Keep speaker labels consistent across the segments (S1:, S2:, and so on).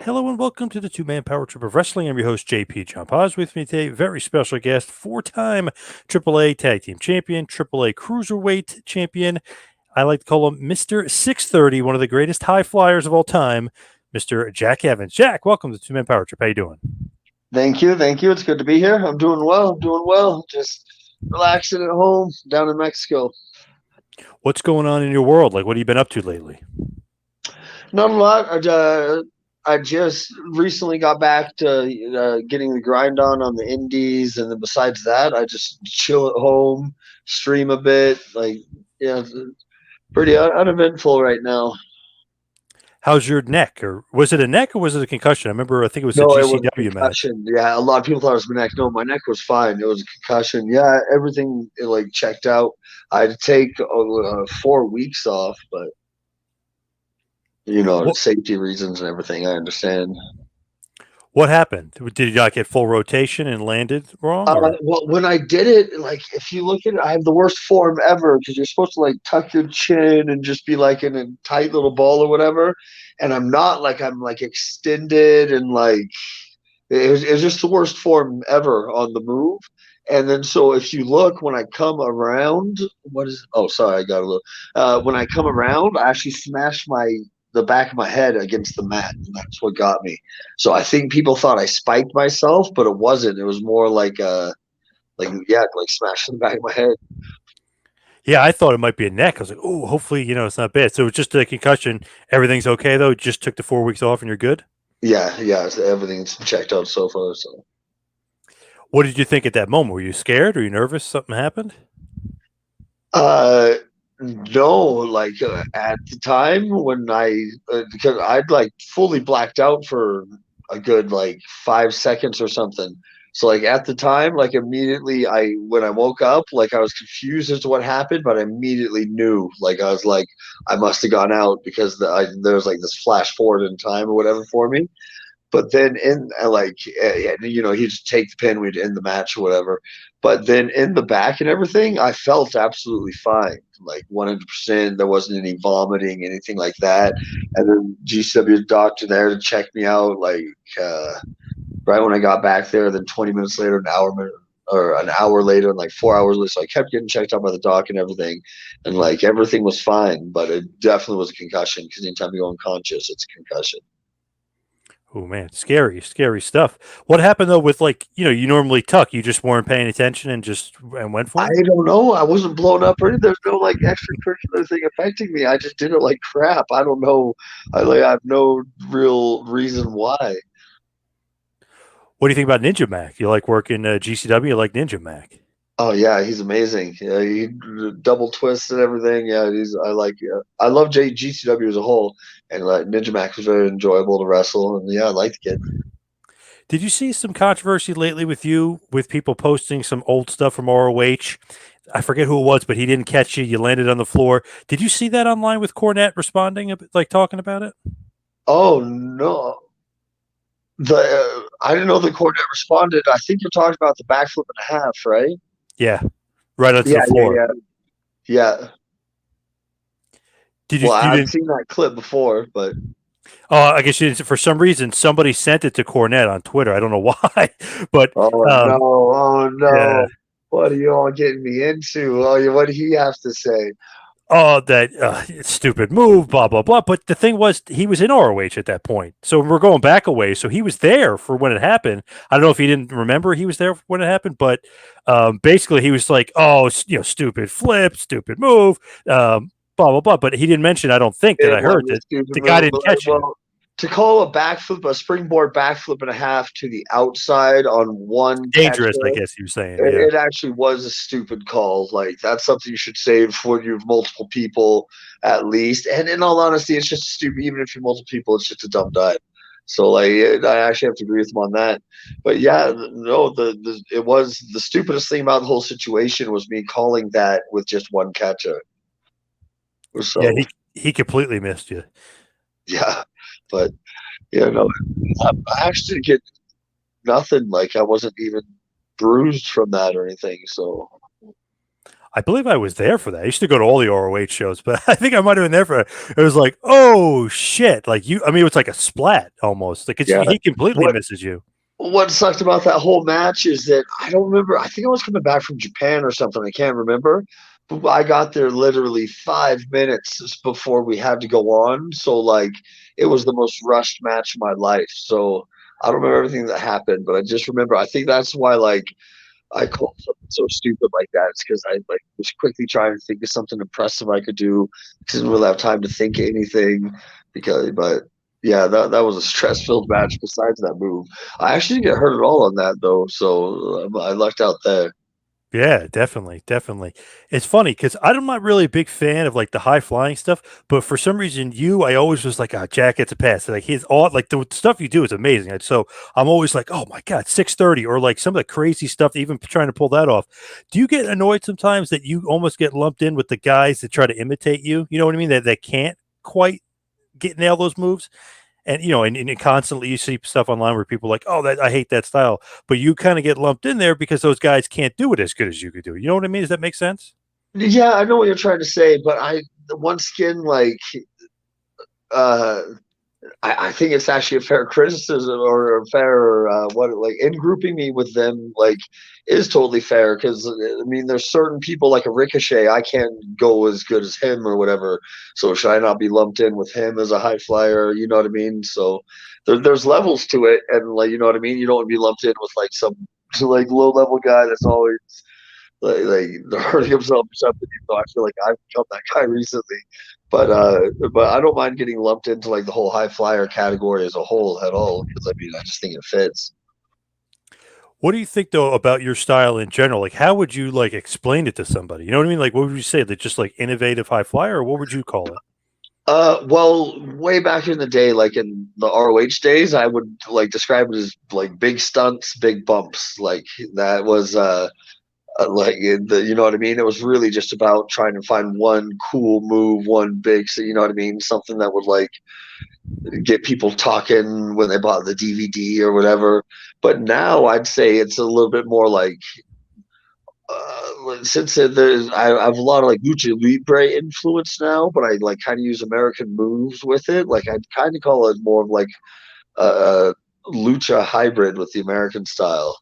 S1: Hello and welcome to the two-man power trip of wrestling. I'm your host, JP John Poz. With me today, very special guest, four-time AAA Tag Team Champion, AAA Cruiserweight Champion. I like to call him Mr. 630, one of the greatest high flyers of all time, Mr. Jack Evans. Jack, welcome to the two-man power trip. How you doing?
S2: Thank you. Thank you. It's good to be here. I'm doing well. Doing well. Just relaxing at home down in Mexico.
S1: What's going on in your world? Like, what have you been up to lately?
S2: Not a lot. I just recently got back to getting the grind on the indies, and then besides that, I just chill at home, stream a bit. It's pretty uneventful right now.
S1: How's your neck? Or was it a neck or was it a concussion? I think it was a
S2: No, it was a
S1: GCW match.
S2: concussion. Yeah, a lot of people thought it was my neck. No, my neck was fine. It was a concussion. Yeah, everything like checked out. I had to take 4 weeks off, but
S1: What
S2: safety reasons and everything. I understand.
S1: what happened? Did you not get full rotation and landed wrong? Or
S2: Well, when I did it, like if you look at it, I have the worst form ever because you're supposed to like tuck your chin and just be like in a tight little ball or whatever. And I'm not like I'm like extended and like it was just the worst form ever on the move. And then so if you look when I come around, what is oh sorry, I got a little when I come around, I actually smashed my the back of my head against the mat, and that's what got me. So I think people thought I spiked myself, but it wasn't. It was more like smashing the back of my head.
S1: yeah, I thought it might be a neck. I was like, oh, hopefully, it's not bad. So it's just a concussion. Everything's okay though. Just took the 4 weeks off and you're good.
S2: Yeah, yeah, so everything's checked out so far. So
S1: What did you think at that moment? Were you scared? Were you nervous? Something happened?
S2: uh no, at the time when because I'd like fully blacked out for a good like 5 seconds or something. So like at the time, like immediately I when I woke up, like I was confused as to what happened, but I immediately knew. Like I was like I must have gone out because there was like this flash forward in time or whatever for me. But then he'd just take the pin, we'd end the match or whatever. But then in the back and everything, I felt absolutely fine, like 100%. There wasn't any vomiting, anything like that. And then GCW doctor there to check me out, uh, right when I got back there. Then 20 minutes later, an hour later, and like 4 hours later. So I kept getting checked out by the doc and everything, and like everything was fine. But it definitely was a concussion because anytime you go unconscious, it's a concussion.
S1: Oh man, scary, scary stuff. What happened though with like, you normally tuck, you just weren't paying attention and just and went
S2: I
S1: for it?
S2: don't know. I wasn't blown up or anything. There's no like extracurricular thing affecting me. I just did it like crap. I don't know. I have no real reason why.
S1: What do you think about Ninja Mac? You like working GCW? You like Ninja Mac?
S2: Oh yeah, he's amazing. Yeah, he double twists and everything. Yeah, he's I like. Yeah, I love GCW as a whole, and like Ninja Mac was very enjoyable to wrestle. And yeah, I like the kid.
S1: Did you see some controversy lately with you with people posting some old stuff from ROH? I forget who it was, but he didn't catch you. You landed on the floor. Did you see that online with Cornette responding, like talking about it?
S2: Oh no, the I didn't know the coordinator responded. I think you're talking about the backflip and a half, right?
S1: Yeah, right onto
S2: Yeah,
S1: the
S2: yeah,
S1: floor.
S2: yeah, yeah.
S1: Did you?
S2: Well,
S1: You
S2: I've
S1: didn't?
S2: seen that clip before, but
S1: I guess you didn't. For some reason, somebody sent it to Cornette on Twitter. I don't know why, but
S2: oh no,
S1: um,
S2: oh
S1: yeah.
S2: no. What are you all getting me into? Oh, what do he have to say?
S1: Oh, that stupid move, blah blah blah. But the thing was, he was in ROH at that point, so we're going back a ways. So he was there for when it happened. I don't know if he didn't remember he was there when it happened, but basically he was like, "Oh, stupid flip, stupid move, blah blah blah." But he didn't mention. I don't think that
S2: It
S1: I
S2: was
S1: heard
S2: a
S1: that
S2: stupid
S1: the guy
S2: move.
S1: didn't catch it.
S2: Well, to call a springboard backflip and a half to the outside on one
S1: Dangerous, I
S2: catcher,
S1: guess he was saying. Yeah,
S2: it actually was a stupid call. Like that's something you should save for you have multiple people at least. And in all honesty, it's just stupid. Even if you're multiple people, it's just a dumb dive. So like, I actually have to agree with him on that. But yeah, no, it was the stupidest thing about the whole situation was me calling that with just one catcher.
S1: yeah,
S2: So
S1: he completely missed you.
S2: yeah, but no, I actually didn't get nothing. Like I wasn't even bruised from that or anything. So
S1: I believe I was there for that. I used to go to all the ROH shows, but I think I might have been there for it. It was like, oh shit! Like I mean, it was like a splat almost. Like
S2: Yeah.
S1: he completely
S2: What
S1: misses you.
S2: what sucked about that whole match is that I don't remember. I think I was coming back from Japan or something. I can't remember. But I got there literally 5 minutes before we had to go on. So like it was the most rushed match of my life. So I don't remember everything that happened, but I just remember I think that's why like I called something so stupid like that. It's because I like was quickly trying to think of something impressive I could do. Didn't really have time to think of anything but yeah, that was a stress filled match. Besides that move, I actually didn't get hurt at all on that though, so I lucked out there.
S1: Yeah, definitely, definitely. It's funny because I'm not really a big fan of like the high flying stuff, but for some reason, I always was like, ah, Jack gets a pass. Like his all like the stuff you do is amazing. And so I'm always like, oh my god, 630, or like some of the crazy stuff. Even trying to pull that off. Do you get annoyed sometimes that you almost get lumped in with the guys that try to imitate you? You know what I mean? That can't quite get nail those moves. And and constantly you see stuff online where people are like, oh, that I hate that style, but you kind of get lumped in there because those guys can't do it as good as you could do. You know what I mean? Does that make sense?
S2: Yeah, I know what you're trying to say, but once again, like uh I think it's actually a fair criticism or a fair what like in grouping me with them like is totally fair because I mean there's certain people like a Ricochet I can't go as good as him or whatever, so should I not be lumped in with him as a high flyer? You know what I mean? So there's levels to it, and like you know what I mean. You don't want to be lumped in with like some like low level guy that's always like hurting himself or something. Even though I feel like I've become that guy recently, but I don't mind getting lumped into like the whole high flyer category as a whole at all because I mean I just think it fits.
S1: What do you think though about your style in general? Like, how would you like explain it to somebody? You know what I mean? Like, what would you say? That just like innovative high flyer, or what would you call it?
S2: Well, way back in the day, like in the ROH days, I would like describe it as like big stunts, big bumps. Like that was like you know what I mean. It was really just about trying to find one cool move, one big, so you know what I mean, something that would like get people talking when they bought the DVD or whatever. But now I'd say it's a little bit more like since I have a lot of like lucha libre influence now, but I like kind of use American moves with it. Like I'd kind of call it more of like a lucha hybrid with the American style.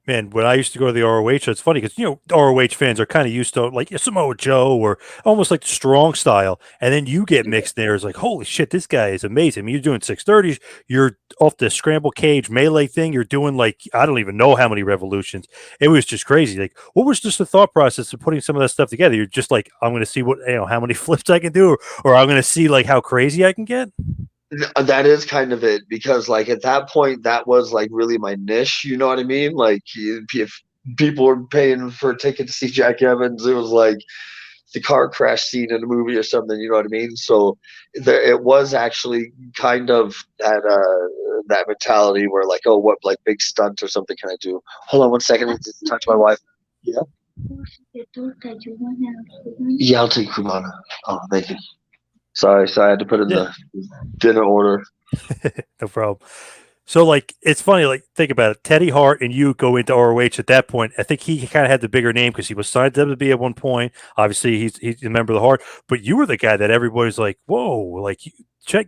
S1: Man, when I used to go to the ROH, it's funny because ROH fans are kind of used to like Samoa Joe or almost like the strong style, and then you get mixed there. It's like, holy shit, this guy is amazing. I mean, you're doing 630s, you're off the Scarmble Cage melee thing, you're doing like I don't even know how many revolutions. It was just crazy. Like, what was just the thought process of putting some of that stuff together? You're just like, I'm going to see what how many flips I can do, or I'm going to see like how crazy I can get.
S2: That is kind of it because like at that point that was like really my niche. You know what I mean? Like if people were paying for a ticket to see Jack Evans, it was like the car crash scene in a movie or something. You know what I mean? So it was actually kind of that mentality where like, oh, what like big stunt or something can I do? Hold on one second. I need to talk to my wife. Yeah. Yeah, I'll take Kumana. Oh, thank you. Sorry, I had to put in
S1: Yeah,
S2: the dinner order.
S1: no problem. So like it's funny, like think about it. Teddy Hart and you go into ROH at that point. I think he kind of had the bigger name because he was signed to WWE at one point. Obviously, he's a member of the Hart, but you were the guy that everybody's like, whoa, like check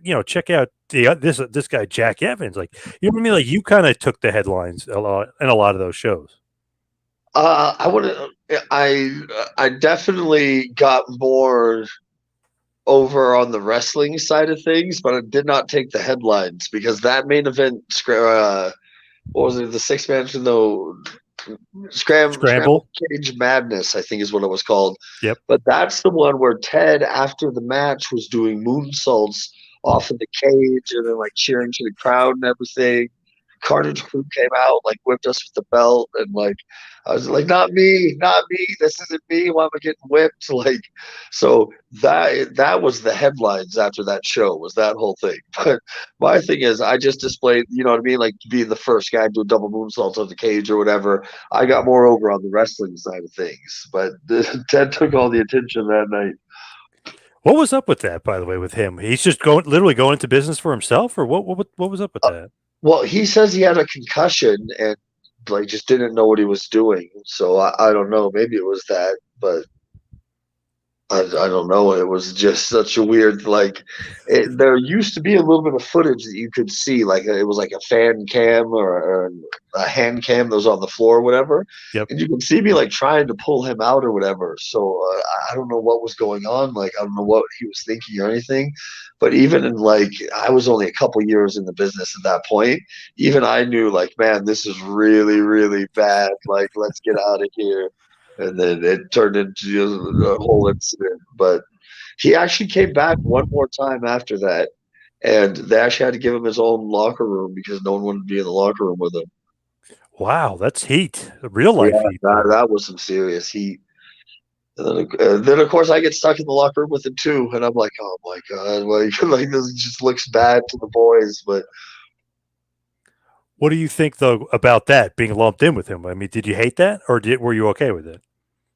S1: out this guy Jack Evans. Like you know what I mean? Like you kind of took the headlines a lot in a lot of those shows.
S2: I would. I definitely got more over on the wrestling side of things, but I did not take the headlines because that main event, what was it, the six man from the Scramble
S1: Scramble.
S2: Cage Madness, I think is what it was called.
S1: Yep.
S2: But that's the one where Ted, after the match, was doing moonsaults off of the cage and then like cheering to the crowd and everything. Carnage Crew came out, like whipped us with the belt, and like I was like, not me, not me. This isn't me. Why am I getting whipped? Like, so that was the headlines after that show was that whole thing. But my thing is, I just displayed, you know what I mean, like being the first guy to do a double moonsault on the cage or whatever. I got more over on the wrestling side of things, but Ted took all the attention that night.
S1: What was up with that, by the way, with him? He's just literally going into business for himself, or what was up with that?
S2: Well, he says he had a concussion and like just didn't know what he was doing. So I don't know. Maybe it was that, but I don't know. It was just such a weird there used to be a little bit of footage that you could see, like it was like a fan cam or a hand cam that was on the floor or whatever,
S1: Yep.
S2: and you could see me like trying to pull him out or whatever. So I don't know what was going on. Like I don't know what he was thinking or anything. But even in like I was only a couple years in the business at that point. Even I knew like, man, this is really really bad. Like let's get out of here, and then it turned into a whole incident. But he actually came back one more time after that, and they actually had to give him his own locker room because no one wanted to be in the locker room with him.
S1: Wow, that's heat. Real
S2: Yeah,
S1: life heat
S2: that,
S1: there.
S2: that was some serious heat. And then, of course, I get stuck in the locker room with him too, and I'm like, oh my god, like this just looks bad to the boys. But
S1: What do you think though about that being lumped in with him? I mean, did you hate that, or were you okay with it?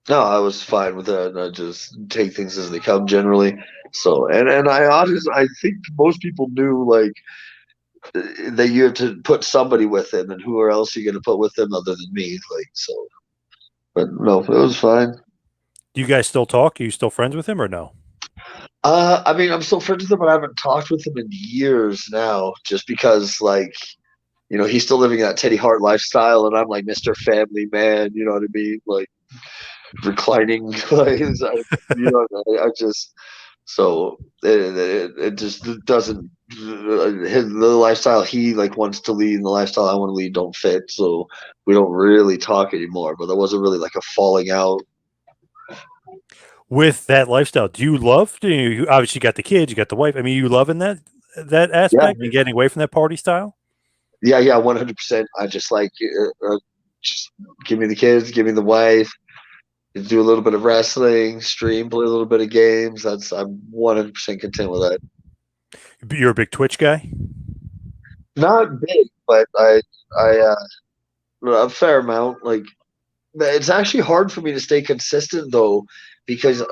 S2: no, I was fine with that, and I just take things as they come generally. So, and I honestly, I think most people knew like that you have to put somebody with him, and who else are you going to put with him other than me? Like so, but no, it was fine.
S1: Do you guys still talk? Are you still friends with him or no?
S2: I mean, I'm still friends with him, but I haven't talked with him in years now, just because like he's still living that Teddy Hart lifestyle, and I'm like Mr. Family Man. You know what I mean? Like reclining, like I just so it just doesn't the lifestyle he like wants to lead and the lifestyle I want to lead don't fit, so we don't really talk anymore. But there wasn't really like a falling out.
S1: With that lifestyle, do you love? You obviously got the kids, you got the wife. I mean, you loving that
S2: Yeah,
S1: aspect and getting away from that party style?
S2: yeah, 100%. I just like just give me the kids, give me the wife, do a little bit of wrestling, stream, play a little bit of games. I'm 100% content with that.
S1: You're a big Twitch guy.
S2: Not big, but I a fair amount. Like it's actually hard for me to stay consistent though, because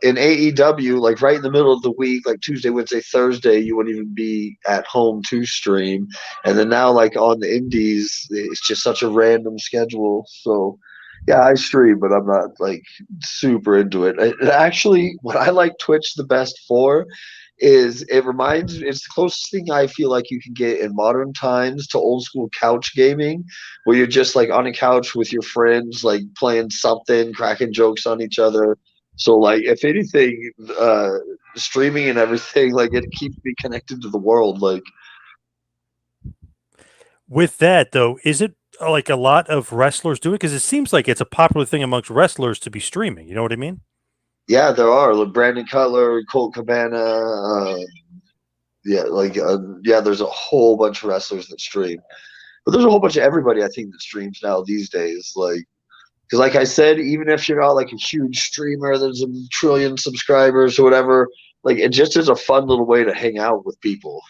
S2: in AEW, like right in the middle of the week, like Tuesday, Wednesday, Thursday, you wouldn't even be at home to stream, and then now like on the Indies, it's just such a random schedule. So yeah, I stream, but I'm not like super into it. Actually, what I like Twitch the best for is it's the closest thing I feel like you can get in modern times to old school couch gaming, where you're just like on a couch with your friends, like playing something, cracking jokes on each other. So like if anything, streaming and everything, like it keeps me connected to the world. Like
S1: With that though, is it like a lot of wrestlers do it? Because it seems like it's a popular thing amongst wrestlers to be streaming. You know what I mean?
S2: yeah, there are like Brandon Cutler, Colt Cabana, yeah, there's a whole bunch of wrestlers that stream. But there's a whole bunch of everybody I think that streams now these days. Like, because like I said, even if you're not like a huge streamer, there's a trillion subscribers or whatever. Like, it just is a fun little way to hang out with people.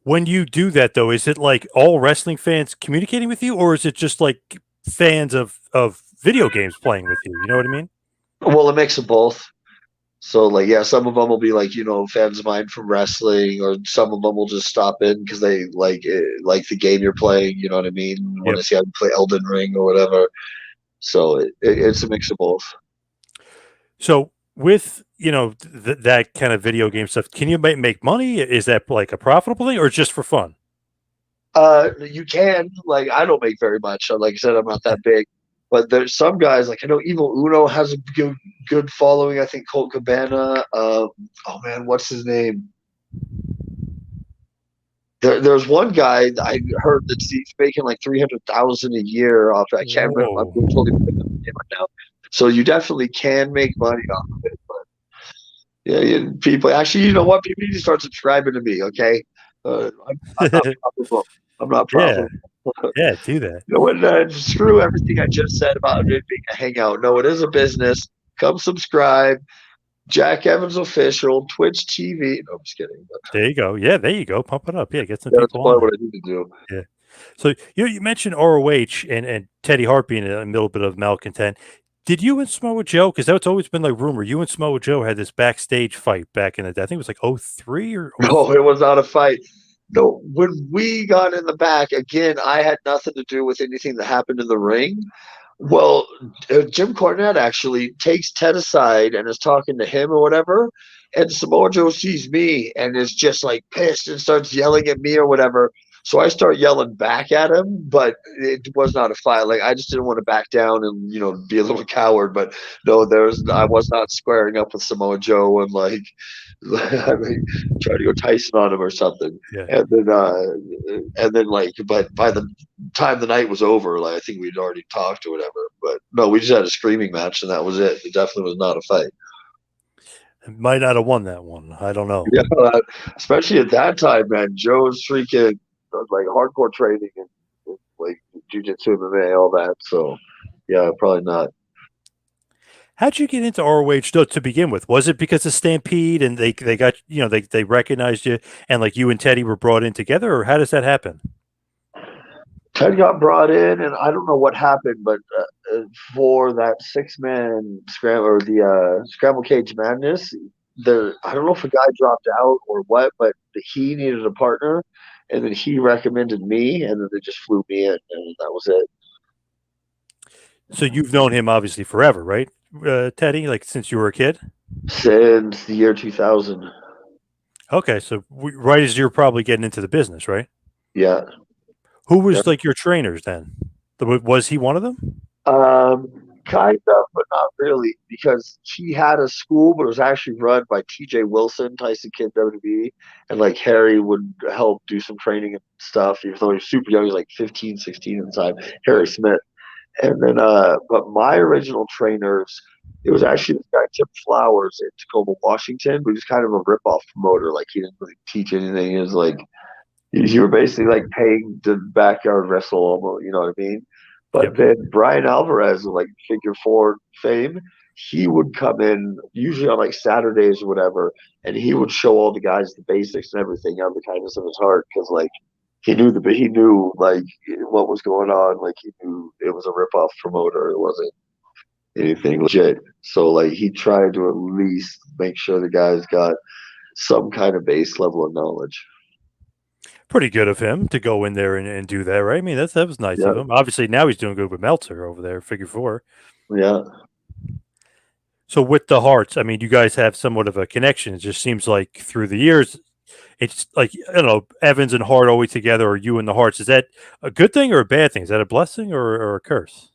S1: When you do that though, is it like all wrestling fans communicating with you, or is it just like fans of video games playing with you? You know what I mean?
S2: Well, a mix of both. So like yeah, some of them will be like fans of mine from wrestling, or some of them will just stop in because they like the game you're playing. You know what I mean? Want
S1: Yep.
S2: to see how you play Elden Ring or whatever. So it's a mix of both.
S1: So with that kind of video game stuff, can you make money? Is that like a profitable thing, or just for fun?
S2: You can like I don't make very much. Like I said, I'm not that big, but there's some guys like I know Evil Uno has a good following. I think Colt Cabana. Oh man, what's his name? There's one guy that I heard that he's making like 300,000 a year off. I can't remember. I'm
S1: Whoa.
S2: totally blanking on his name right now. So you definitely can make money off of it. But yeah, people actually, you know what? People need to start subscribing to me. Okay, I'm not profitable. I'm not
S1: Yeah,
S2: profitable.
S1: yeah, do that.
S2: You know what? Screw everything I just said about it being a hangout. No, it is a business. Come subscribe. Jack Evans Official, Twitch TV. No, I'm just kidding. But
S1: There you go. Yeah, there you go. Pump it up. Yeah, get some
S2: yeah, that's
S1: people on
S2: probably
S1: there.
S2: what I need to do.
S1: Yeah. So you mentioned ROH and Teddy Hart being a little bit of malcontent. Did you and Samoa Joe? Because that's always been like rumor. You and Samoa Joe had this backstage fight back in the day. I think it was like '03 or
S2: No, it was not a fight. No, when we got in the back, again, I had nothing to do with anything that happened in the ring. Well, Jim Cornette actually takes Ted aside and is talking to him or whatever. And Samoa Joe sees me and is just like pissed and starts yelling at me or whatever. So I start yelling back at him, but it was not a fight. Like I just didn't want to back down and be a little coward. But no, I was not squaring up with Samoa Joe and like I mean, try to go Tyson on him or something.
S1: Yeah.
S2: And then like, but by the time the night was over, like I think we'd already talked or whatever. But no, we just had a screaming match and that was it. It definitely was not a fight.
S1: Might not have won that one. I don't know.
S2: Yeah, especially at that time, man. Joe's freaking like hardcore training and like jujitsu, MMA, all that. So yeah, probably not.
S1: How'd you get into ROH to begin with? Was it because of Stampede and they got they recognized you and like you and Teddy were brought in together, or how does that happen?
S2: Ted got brought in, and I don't know what happened, but for that 6-man scramble or the Scramble Cage Madness, I don't know if a guy dropped out or what, but he needed a partner, and then he recommended me, and then they just flew me in, and that was it.
S1: So you've known him obviously forever, right, Teddy? Like since you were a kid.
S2: Since the year 2000.
S1: Okay, so right as you're probably getting into the business, right?
S2: Yeah.
S1: Who was
S2: Yep.
S1: like your trainers then? Was he one of them?
S2: Kind of, but not really, because he had a school, but it was actually run by T.J. Wilson, Tyson Kidd, WWE, and like Harry would help do some training and stuff. Even though he was super young, he was like 15, 16 at the time. Harry Smith, and then but my original trainers, it was actually this guy Tim Flowers in Tacoma, Washington, but he was kind of a rip-off promoter. Like he didn't really teach anything. He was like you were basically like paying to backyard wrestle almost, you know what I mean? But
S1: Yep.
S2: then Brian Alvarez, like figure four fame, he would come in usually on like Saturdays or whatever, and he would show all the guys the basics and everything out of the kindness of his heart because like he knew like what was going on. Like he knew it was a ripoff promoter. It wasn't anything legit. So like he tried to at least make sure the guys got some kind of base level of knowledge.
S1: Pretty good of him to go in there and do that, right? I mean, that was nice of
S2: Yeah,
S1: him. Obviously, now he's doing good with Meltzer over there, figure four.
S2: yeah.
S1: So with the Hearts, I mean, you guys have somewhat of a connection. It just seems like through the years, it's like I don't know, Evans and Hart always together, or you and the Hearts. Is that a good thing or a bad thing? Is that a blessing or a curse?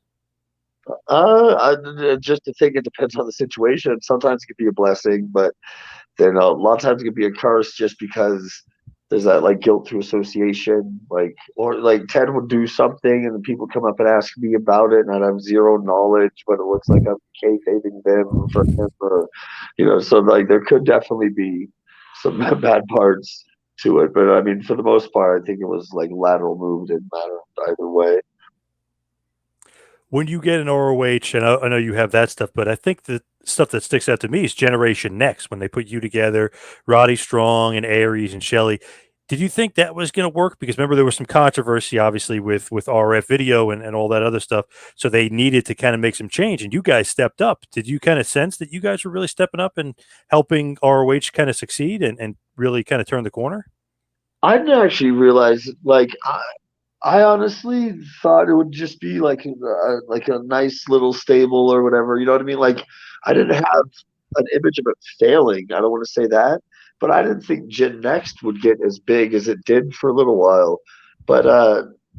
S2: Just to think it depends on the situation. Sometimes it could be a blessing, but then a lot of times it could be a curse just because there's that like guilt through association, like or like Ted would do something and then people come up and ask me about it and I'd have zero knowledge, but it looks like I'm kayfabing them for him or so like there could definitely be some bad parts to it. But I mean for the most part I think it was like lateral move, didn't matter either way.
S1: When you get an ROH, and I know you have that stuff, but I think the stuff that sticks out to me is Generation Next when they put you together, Roddy Strong and Aries and Shelley. Did you think that was going to work? Because remember there was some controversy, obviously, with RF video and all that other stuff. So they needed to kind of make some change, and you guys stepped up. Did you kind of sense that you guys were really stepping up and helping ROH kind of succeed and really kind of turn the corner?
S2: I didn't actually realize like I honestly thought it would just be like a nice little stable or whatever. You know what I mean? Like I didn't have an image of it failing. I don't want to say that, but I didn't think Gen Next would get as big as it did for a little while. But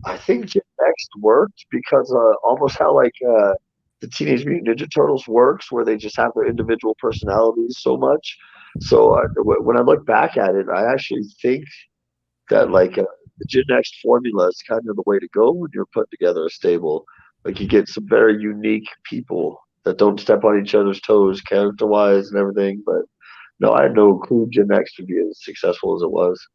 S2: I think Gen Next worked because almost how like the Teenage Mutant Ninja Turtles works, where they just have their individual personalities so much. So when I look back at it, I actually think that like the Gen Next formula is kind of the way to go when you're putting together a stable. Like you get some very unique people that don't step on each other's toes character wise and everything. But no, I had no clue Gen Next would be as successful as it was.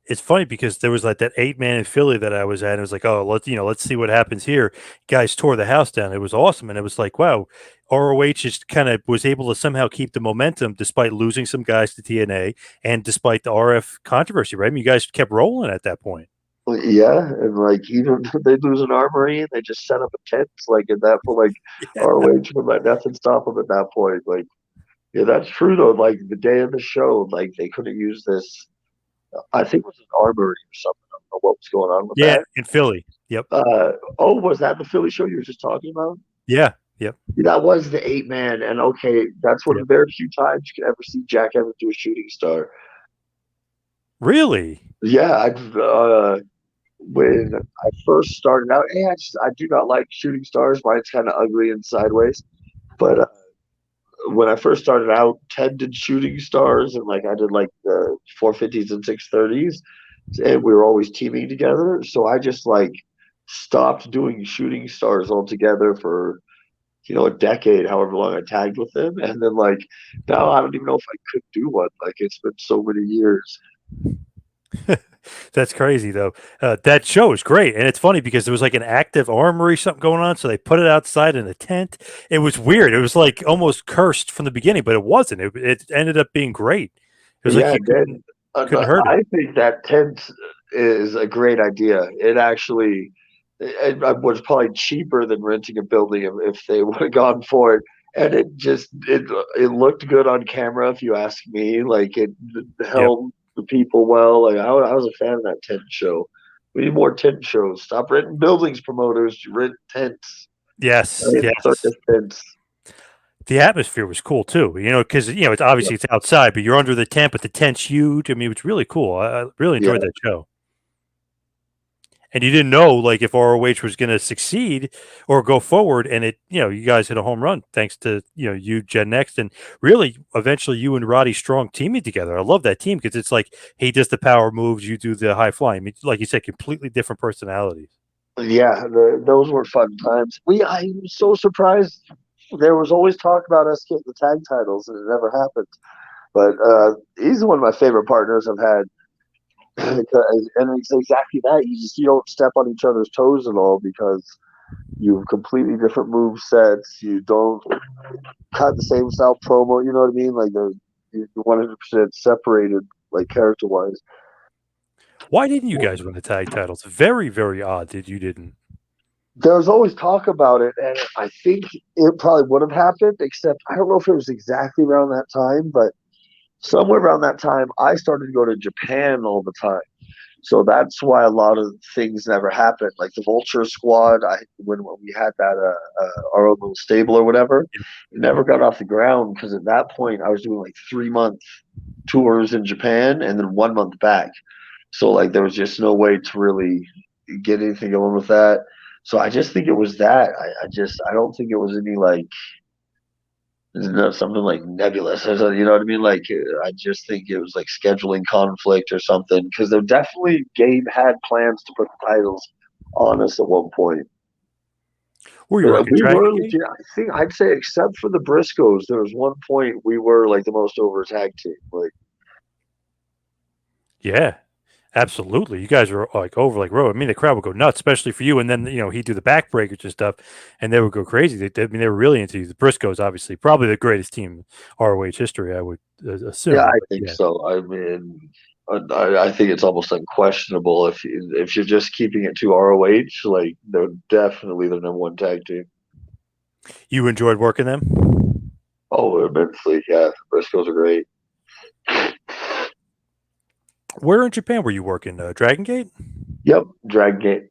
S1: It's funny because there was like that 8-man in Philly that I was at. And it was like, oh, let's see what happens here. Guys tore the house down. It was awesome, and it was like, wow, ROH just kind of was able to somehow keep the momentum despite losing some guys to TNA and despite the RF controversy. Right? I mean, you guys kept rolling at that point.
S2: Well, yeah, and like even they lose an armory and they just set up a tent like in that for like
S1: Yeah.
S2: ROH would let nothing stop them at that point. Like yeah, that's true though. Like the day of the show, like they couldn't use this I think it was an armory or something. I don't know what was going on with
S1: Yeah,
S2: that.
S1: in Philly. Yep.
S2: Oh, was that the Philly show you were just talking about?
S1: Yeah. Yep.
S2: That was the 8 man, and okay, that's one of
S1: Yep.
S2: the very few times you can ever see Jack ever do a shooting star.
S1: Really?
S2: Yeah, when I first started out, I do not like shooting stars. Mine's kind of ugly and sideways. But when I first started out, Ted did shooting stars, and like I did like the 450s and 630s, and we were always teaming together. So I just like stopped doing shooting stars altogether for a decade, however long I tagged with him, and then like now I don't even know if I could do one. Like it's been so many years.
S1: That's crazy though. That show is great, and it's funny because there was like an active armory something going on, so they put it outside in a tent. It was weird. It was like almost cursed from the beginning, but it wasn't. It ended up being great. It was like
S2: Yeah,
S1: you
S2: then
S1: couldn't hurt it.
S2: I think that tent is a great idea. It actually it was probably cheaper than renting a building if they would have gone for it. And it looked good on camera, if you ask me. Like it
S1: Yep.
S2: held the people well. Like I was a fan of that tent show. We need more tent shows. Stop renting buildings, promoters. You rent tents. I
S1: Yes.
S2: mean,
S1: Yes.
S2: circus tents.
S1: The atmosphere was cool too. Because it's
S2: Yeah,
S1: obviously it's outside, but you're under the tent, but the tent's huge. I mean, it was really cool. I really
S2: yeah.
S1: enjoyed that show. And you didn't know like if ROH was going to succeed or go forward, and you guys hit a home run thanks to you Gen Next, and really eventually you and Roddy Strong teaming together. I love that team because it's like he does the power moves, you do the high flying. I mean, like you said, completely different personalities.
S2: Yeah, those were fun times. I'm so surprised. There was always talk about us getting the tag titles, and it never happened. But he's one of my favorite partners I've had, and it's exactly that. You don't step on each other's toes at all because you have completely different move sets. You don't cut the same style promo. You know what I mean? Like you're 100% separated, like character wise.
S1: Why didn't you guys win the tag titles? Very, very odd that you didn't.
S2: There was always talk about it, and I think it probably would have happened, except I don't know if it was exactly around that time, but somewhere around that time, I started to go to Japan all the time. So that's why a lot of things never happened. Like the Vulture Squad, when we had that our own little stable or whatever, it never got off the ground because at that point I was doing like 3 month tours in Japan and then 1 month back. So like there was just no way to really get anything going with that. So I just think it was that. I don't think it was any like something like nebulous or something, you know what I mean? Like I just think it was like scheduling conflict or something because there definitely Gabe had plans to put the titles on us at one point.
S1: Were you working
S2: We
S1: Dragon
S2: were
S1: Gate?
S2: legit. I think I'd say except for the Briscoes, there was one point we were like the most over tag team. Like
S1: Yeah. Absolutely. You guys were like over like road. I mean, the crowd would go nuts, especially for you. And then, he'd do the backbreakers and stuff, and they would go crazy. I mean, they were really into you. The Briscoes, obviously, probably the greatest team in ROH history, I would
S2: yeah,
S1: assume.
S2: I
S1: But
S2: think
S1: yeah.
S2: so. I mean, I think it's almost unquestionable if you're just keeping it to ROH. Like they're definitely the number one tag team.
S1: You enjoyed working them?
S2: Oh, immensely. Yeah, Briscoes are great.
S1: Where in Japan were you working? Dragon Gate?
S2: Yep, Dragon Gate.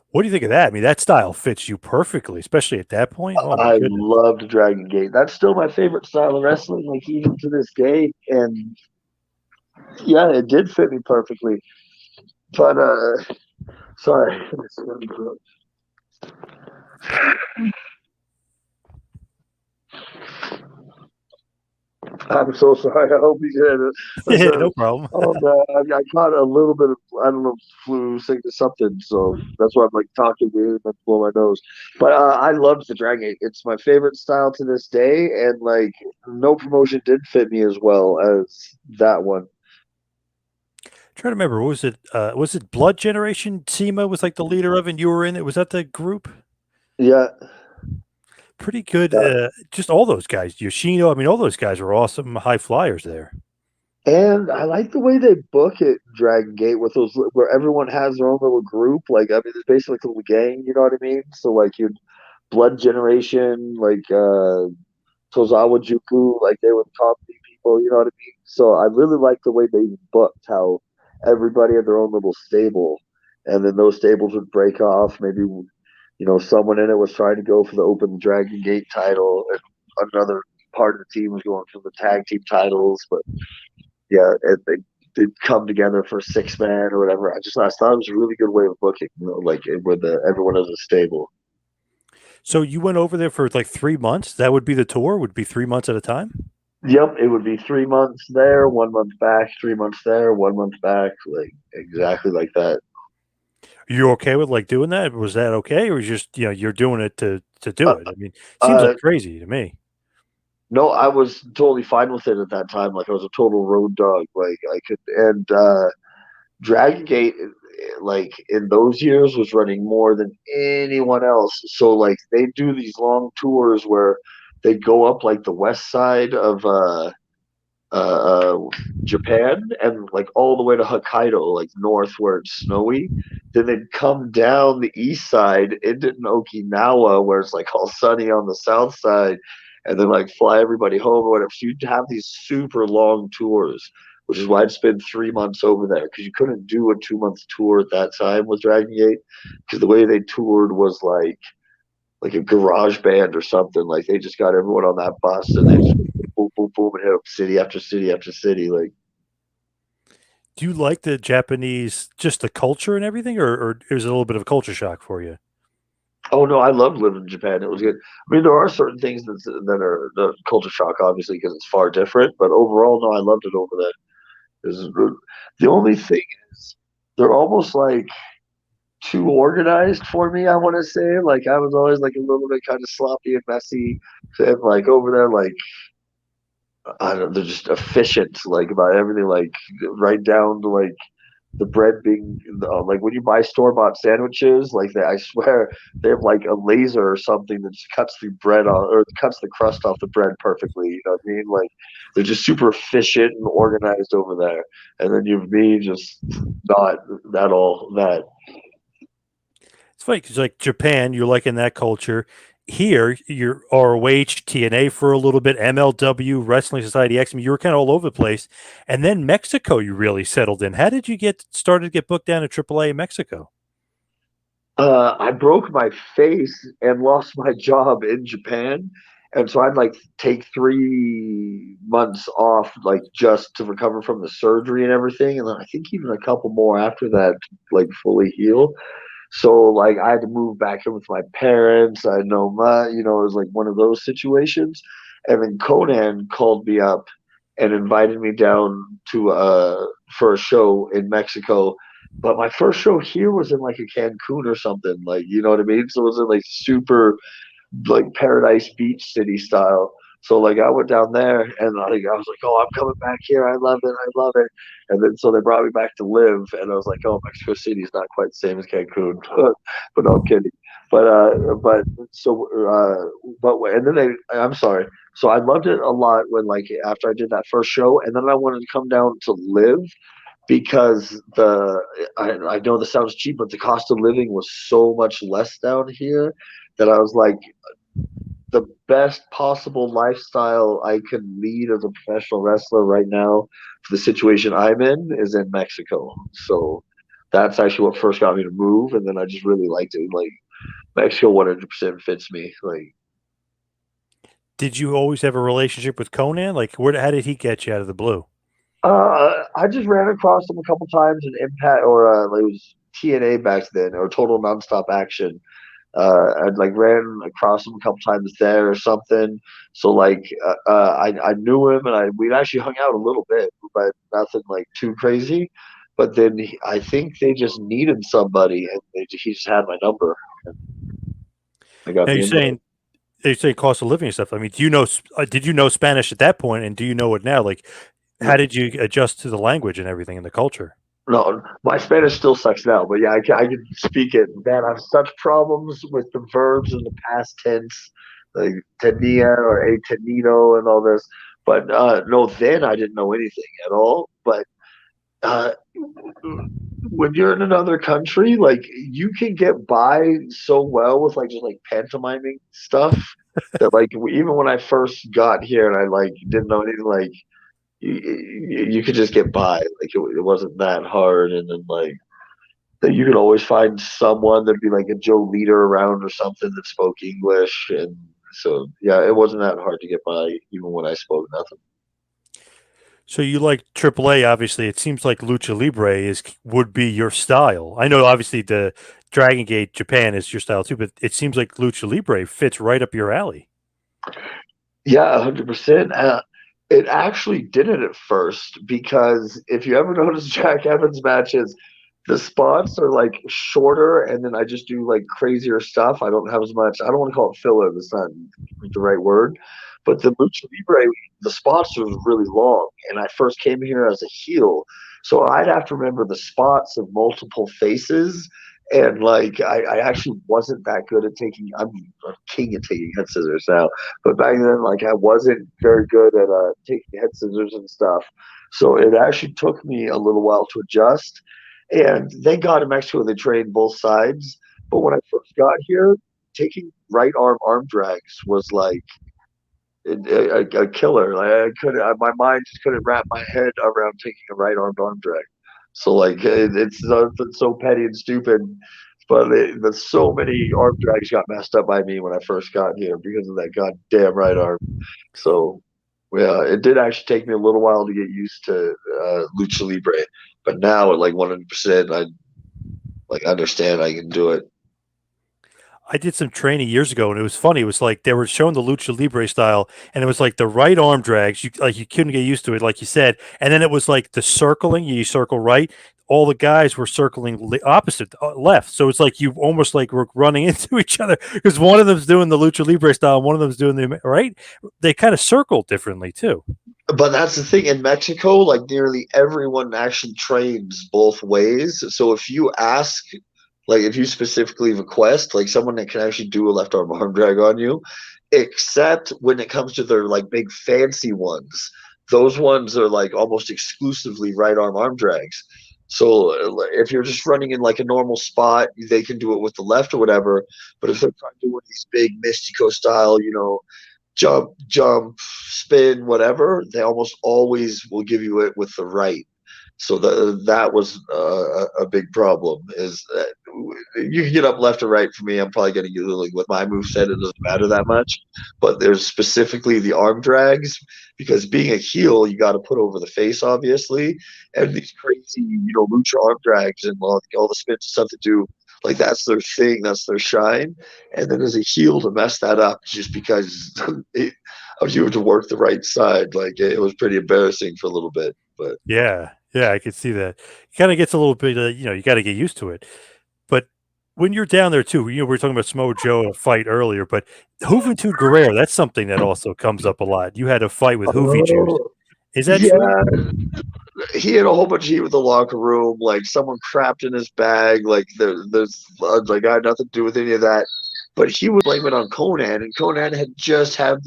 S1: What do you think of that? I mean, that style fits you perfectly, especially at that point. Oh, my
S2: I
S1: goodness.
S2: loved Dragon Gate. That's still my favorite style of wrestling, like even to this day. And yeah, it did fit me perfectly. But sorry, I'm so sorry. I hope you did it.
S1: Yeah, no problem.
S2: Oh man, I caught a little bit of I don't know flu, sickness, something. So that's why I'm like talking weird and blow my nose. But I loved the Dragon Gate. It's my favorite style to this day, and like no promotion did fit me as well as that one.
S1: Trying to remember, what was it? Was it Blood Generation? Sema was like the leader of, and you were in it. Was that the group?
S2: Yeah,
S1: Pretty good.
S2: yeah.
S1: Just all those guys. Yoshino. I mean, all those guys were awesome high flyers there.
S2: And I like the way they book it, Dragon Gate, with those where everyone has their own little group. Like, I mean, it's basically like a little gang. You know what I mean? So, like, you Blood Generation, like Tozawa Juku, like they were the top 3 people, you know what I mean? So I really like the way they booked how everybody had their own little stable, and then those stables would break off. Maybe someone in it was trying to go for the Open Dragon Gate title, and another part of the team was going for the tag team titles. But yeah, they'd come together for 6 man or whatever. I thought it was a really good way of booking, like with everyone as a stable.
S1: So you went over there for like 3 months. That would be the tour. Would be 3 months at a time.
S2: Yep, it would be 3 months there, 1 month back, 3 months there, 1 month back, like exactly like that.
S1: Are you okay with like doing that? Was that okay, or just you're doing it to do
S2: Uh,
S1: it? I mean, seems like
S2: uh,
S1: crazy to me.
S2: no, I was totally fine with it at that time. Like I was a total road dog. Like I could, and Dragon Gate, like in those years, was running more than anyone else. So like they do these long tours where they go up like the west side of uh, Japan and like all the way to Hokkaido, like north where it's snowy. Then they'd come down the east side into Okinawa where it's like all sunny on the south side, and then like fly everybody home or whatever. So you'd have these super long tours, which is why I'd spend 3 months over there because you couldn't do a 2 month tour at that time with Dragon Gate because the way they toured was like a garage band or something. Like they just got everyone on that bus and they just boom, boom, boom, and hit up city after city after city. Like,
S1: Do you like the Japanese, just the culture and everything, or it was a little bit of a culture shock for you?
S2: oh no, I loved living in Japan. It was good. I mean, there are certain things that are the culture shock, obviously, because it's far different. But overall, no, I loved it over there. The only thing is, they're almost like too organized for me. I want to say, like, I was always like a little bit kind of sloppy and messy, and like over there, like I don't know, they're just efficient, like about everything, like right down to like the bread being like when you buy store bought sandwiches, like they, I swear they have like a laser or something that just cuts the bread off or cuts the crust off the bread perfectly. You know what I mean? Like they're just super efficient and organized over there, and then you've me just not at all that.
S1: It's funny because like Japan, you're like in that culture. Here, you're ROH, TNA for a little bit, MLW, Wrestling Society X. I mean, you were kind of all over the place, and then Mexico, you really settled in. How did you get started to get booked down at AAA in Mexico?
S2: I broke my face and lost my job in Japan. And so I'd like take 3 months off, like just to recover from the surgery and everything. And then I think even a couple more after that, like fully heal. So like I had to move back in with my parents. I know it was like one of those situations. And then Conan called me up and invited me down to for a show in Mexico. But my first show here was in like a Cancun or something, like you know what I mean. So it was in like super like Paradise Beach City style. So like I went down there and I was like, oh, I'm coming back here. I love it. I love it. And then so they brought me back to live, and I was like, oh, Mexico City is not quite the same as Cancun, but no, I'm kidding. But so but and then I'm sorry. So I loved it a lot when like after I did that first show, and then I wanted to come down to live because I know this sounds cheap, but the cost of living was so much less down here that I was like, the best possible lifestyle I can lead as a professional wrestler right now for the situation I'm in is in Mexico. So that's actually what first got me to move, and then I just really liked it. Like Mexico, 100% fits me. Like
S1: Did you always have a relationship with Conan? Like, how did he get you out of the blue?
S2: I just ran across him a couple times in Impact or it was TNA back then or Total Nonstop Action. I'd like ran across him a couple times there or something. So like I knew him and we'd actually hung out a little bit, but nothing like too crazy. But then I think they just needed somebody, and he just had my number. And I got
S1: Now
S2: the invite.
S1: you're saying cost of living and stuff. I mean, did you know Spanish at that point, and do you know it now? Like, how
S2: No,
S1: did you adjust to the language and everything and the culture?
S2: no, my Spanish still sucks now, but yeah, I can speak it. Man, I have such problems with the verbs in the past tense, like tenía or he tenido and all this. But no, then I didn't know anything at all. But uh, when you're in another country, like you can get by so well with like just like pantomiming stuff that like even when I first got here and I like didn't know anything, like you could just get by. Like it wasn't that hard, and then like that you could always find someone that'd be like a Joe leader around or something that spoke English, and so yeah, it wasn't that hard to get by even when I spoke nothing.
S1: So you like AAA? Obviously, it seems like Lucha Libre is would be your style. I know, obviously, the Dragon Gate Japan is your style too, but it seems like Lucha Libre fits right up your alley.
S2: Yeah, 100%. It actually didn't at first because if you ever notice Jack Evans matches, the spots are like shorter, and then I just do like crazier stuff. I don't have as much. I don't want to call it filler. That's not the right word. But the Lucha Libre, the spots was really long, and I first came here as a heel, so I'd have to remember the spots of multiple faces. And like I actually wasn't that good at taking. I'm a king at taking head scissors now, but back then, like I wasn't very good at taking head scissors and stuff. So it actually took me a little while to adjust. And thank God in Mexico they trained both sides. But when I first got here, taking right arm drags was like a killer. Like I couldn't, my mind just couldn't wrap my head around taking a right arm drag. So like it's so petty and stupid, but so many arm drags got messed up by me when I first got here because of that goddamn right arm. So yeah, it did actually take me a little while to get used to lucha libre, but now at like 100%, I like understand I can do it.
S1: I did some training years ago, and it was funny. It was like they were showing the lucha libre style, and it was like the right arm drags. You couldn't get used to it, like you said. And then it was like the circling. You circle right. All the guys were circling opposite left. So it's like you almost like were running into each other because one of them's doing the lucha libre style, and one of them's doing the right. They kind of circle differently too.
S2: But that's the thing in Mexico, like nearly everyone actually trains both ways. So if you ask, like if you specifically request, like someone that can actually do a left arm drag on you, except when it comes to their like big fancy ones, those ones are like almost exclusively right arm drags. So if you're just running in like a normal spot, they can do it with the left or whatever. But if they're trying to do these big Mystico style, jump, spin, whatever, they almost always will give you it with the right. So that was a big problem. Is that you can get up left or right for me. I'm probably going to get like with my move set. It doesn't matter that much. But there's specifically the arm drags because being a heel, you got to put over the face, obviously, and these crazy, lucha arm drags and all the spins and stuff to do. Like that's their thing. That's their shine. And then as a heel to mess that up just because you have to work the right side, like it was pretty embarrassing for a little bit. But
S1: Yeah, yeah, I could see that. It kind of gets a little bit, you got to get used to it. But when you're down there too, we were talking about Samoa Joe a fight earlier, but Juventud Guerrero, that's something that also comes up a lot. You had a fight with Hoovy Juice.
S2: oh
S1: Is that true?
S2: yeah, he had a whole bunch of heat with the locker room. Like someone crapped in his bag. Like there's like I had nothing to do with any of that. But he would blame it on Konnan, and Konnan had just had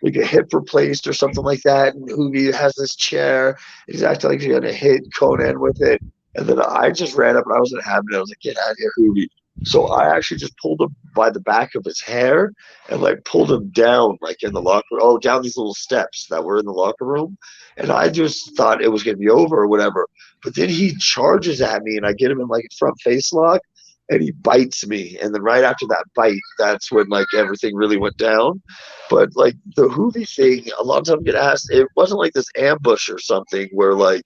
S2: like a hip replaced or something like that. And Hoovy has this chair. He's acting like he's gonna hit Konnan with it. And then I just ran up and I wasn't having it. I was like, get out of here, Hoovy. So I actually just pulled him by the back of his hair and like pulled him down like in the locker room. Oh, down these little steps that were in the locker room. And I just thought it was gonna be over or whatever. But then he charges at me and I get him in like a front face lock and he bites me. And then right after that bite, that's when like everything really went down. But like the Hoovy thing, a lot of times get asked, it wasn't like this ambush or something where like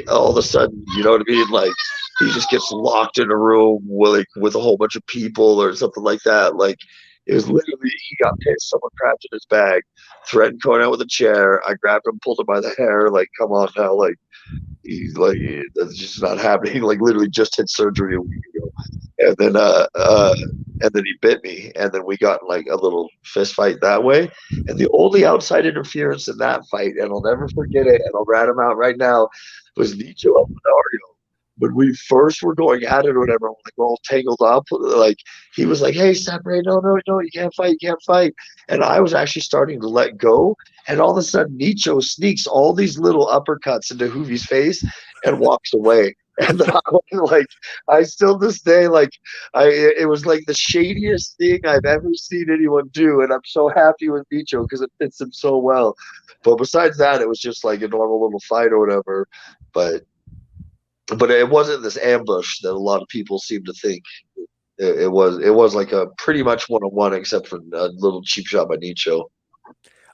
S2: all of a sudden, you know what I mean? Like he just gets locked in a room with a whole bunch of people or something like that. Like it was literally he got pissed, someone crapped in his bag, threatened Conan with a chair. I grabbed him, pulled him by the hair, like, come on now, like he's like that's just not happening. Like literally just had surgery a week ago. And then he bit me, and then we got in like a little fist fight that way. And the only outside interference in that fight, and I'll never forget it, and I'll rat him out right now, was Nicho Almenario. When we first were going at it or whatever, like we're all tangled up, like he was like, "Hey, separate! No, no, no! You can't fight! You can't fight!" And I was actually starting to let go, and all of a sudden, Nicho sneaks all these little uppercuts into Hoovy's face and walks away. And then I still this day, it was like the shadiest thing I've ever seen anyone do. And I'm so happy with Micho because it fits him so well. But besides that, it was just like a normal little fight or whatever. But it wasn't this ambush that a lot of people seem to think. It was like a pretty much 1-on-1 except for a little cheap shot by Nicho.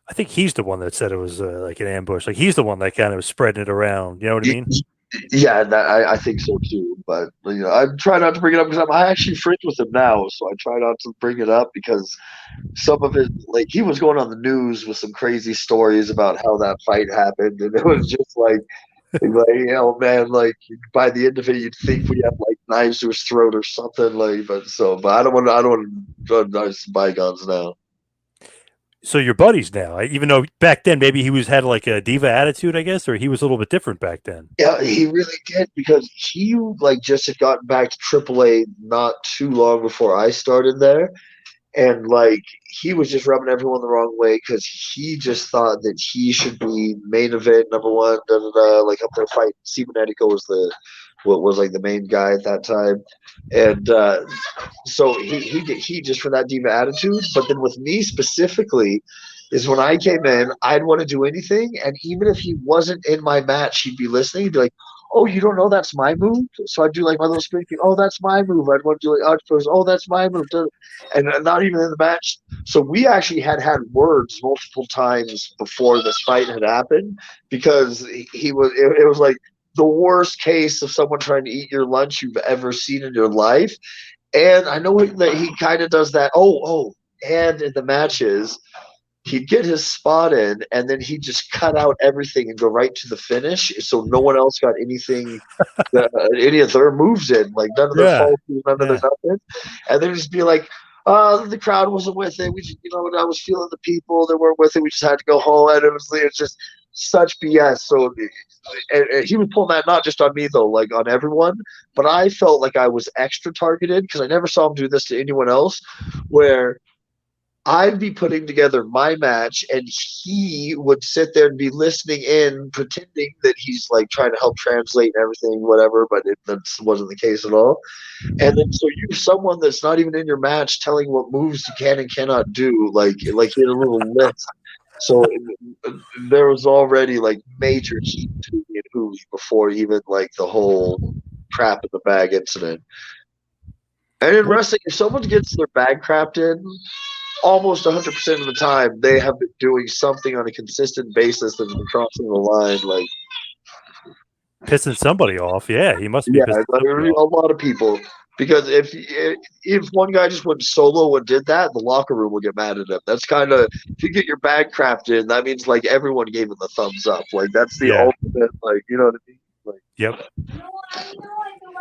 S1: I think he's the one that said it was like an ambush. Like he's the one that kind of was spreading it around. You know what I mean?
S2: Yeah, I think so too. But I try not to bring it up because I actually friends with him now, so I try not to bring it up because some of it, like he was going on the news with some crazy stories about how that fight happened, and it was just man, like by the end of it, you'd think we had like knives to his throat or something. But I don't want to draw bygones now.
S1: So you're buddies now, even though back then maybe he had like a diva attitude, I guess, or he was a little bit different back then.
S2: Yeah, he really did because he just had gotten back to AAA not too long before I started there, and he was just rubbing everyone the wrong way because he just thought that he should be main event #1, da da da, like up there fighting. Simonetico was what was like the main guy at that time, and so he just for that diva attitude. But then with me specifically, is when I came in, I'd want to do anything, and even if he wasn't in my match, he'd be listening. He'd be like, "Oh, you don't know that's my move?" So I'd do like my little spin kick. "Oh, that's my move." I'd want to do like octopus. "Oh, that's my move," and not even in the match. So we actually had words multiple times before this fight had happened because he was. It was like the worst case of someone trying to eat your lunch you've ever seen in your life. And I know that he kind of does that. And in the matches, he'd get his spot in, and then he'd just cut out everything and go right to the finish, so no one else got anything, any of their moves in, like none of their faults, none of their nothing, and then just be like, the crowd wasn't with it. We just, I was feeling the people that weren't with it. We just had to go home, and it's just such BS. So, and he was pulling that not just on me though, like on everyone, but I felt like I was extra targeted because I never saw him do this to anyone else, where I'd be putting together my match, and he would sit there and be listening in, pretending that he's like trying to help translate everything, whatever. But that wasn't the case at all. And then so you're someone that's not even in your match telling what moves you can and cannot do, like he had a little list. So there was already like major heat to me and Hooli before even like the whole crap in the bag incident. And in wrestling, if someone gets their bag crapped in, almost 100% of the time they have been doing something on a consistent basis that's been crossing the line, like
S1: pissing somebody off. Yeah, he must be.
S2: Yeah, a lot of people. Because if one guy just went solo and did that, the locker room will get mad at him. That's kind of, if you get your bag crapped in, that means like everyone gave him the thumbs up. Like that's the ultimate, like, you know what I mean? Like,
S1: yep.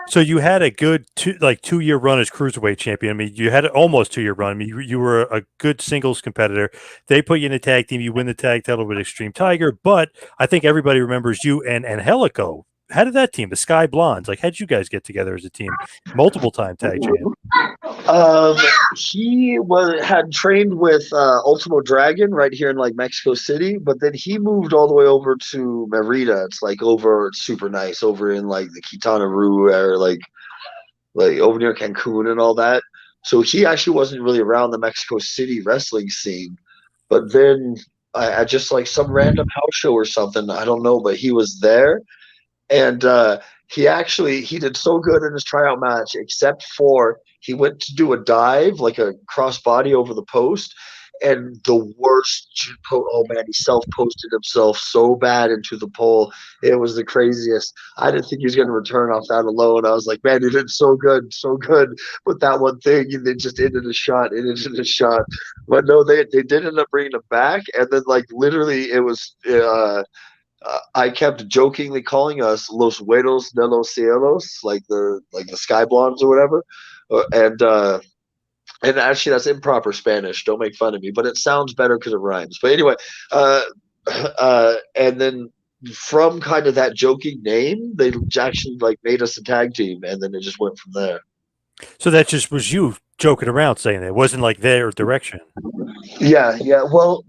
S1: So you had a good 2-year run as cruiserweight champion. I mean, you had almost 2-year run. I mean, you were a good singles competitor. They put you in a tag team. You win the tag title with Extreme Tiger. But I think everybody remembers you and Helico. How did that team, the Sky Blondes, like how did you guys get together as a team? Multiple time tag champ.
S2: He had trained with Ultimo Dragon right here in like Mexico City, but then he moved all the way over to Merida. It's like it's super nice over in like the Quintana Roo area, like over near Cancun and all that. So he actually wasn't really around the Mexico City wrestling scene. But then I just like some random house show or something, I don't know, but he was there. And he did so good in his tryout match, except for he went to do a dive, like a crossbody over the post, and the worst. Oh man, he self-posted himself so bad into the pole. It was the craziest. I didn't think he was going to return off that alone. I was like, man, he did so good with that one thing, and then just ended a shot. But no, they did end up bringing him back, and then like literally, it was. I kept jokingly calling us Los Güeros de los Cielos, like the Sky Blondes or whatever, and actually that's improper Spanish. Don't make fun of me, but it sounds better because it rhymes. But anyway, and then from kind of that joking name, they actually like made us a tag team, and then it just went from there.
S1: So that just was you joking around saying it wasn't like their direction.
S2: Yeah. Well,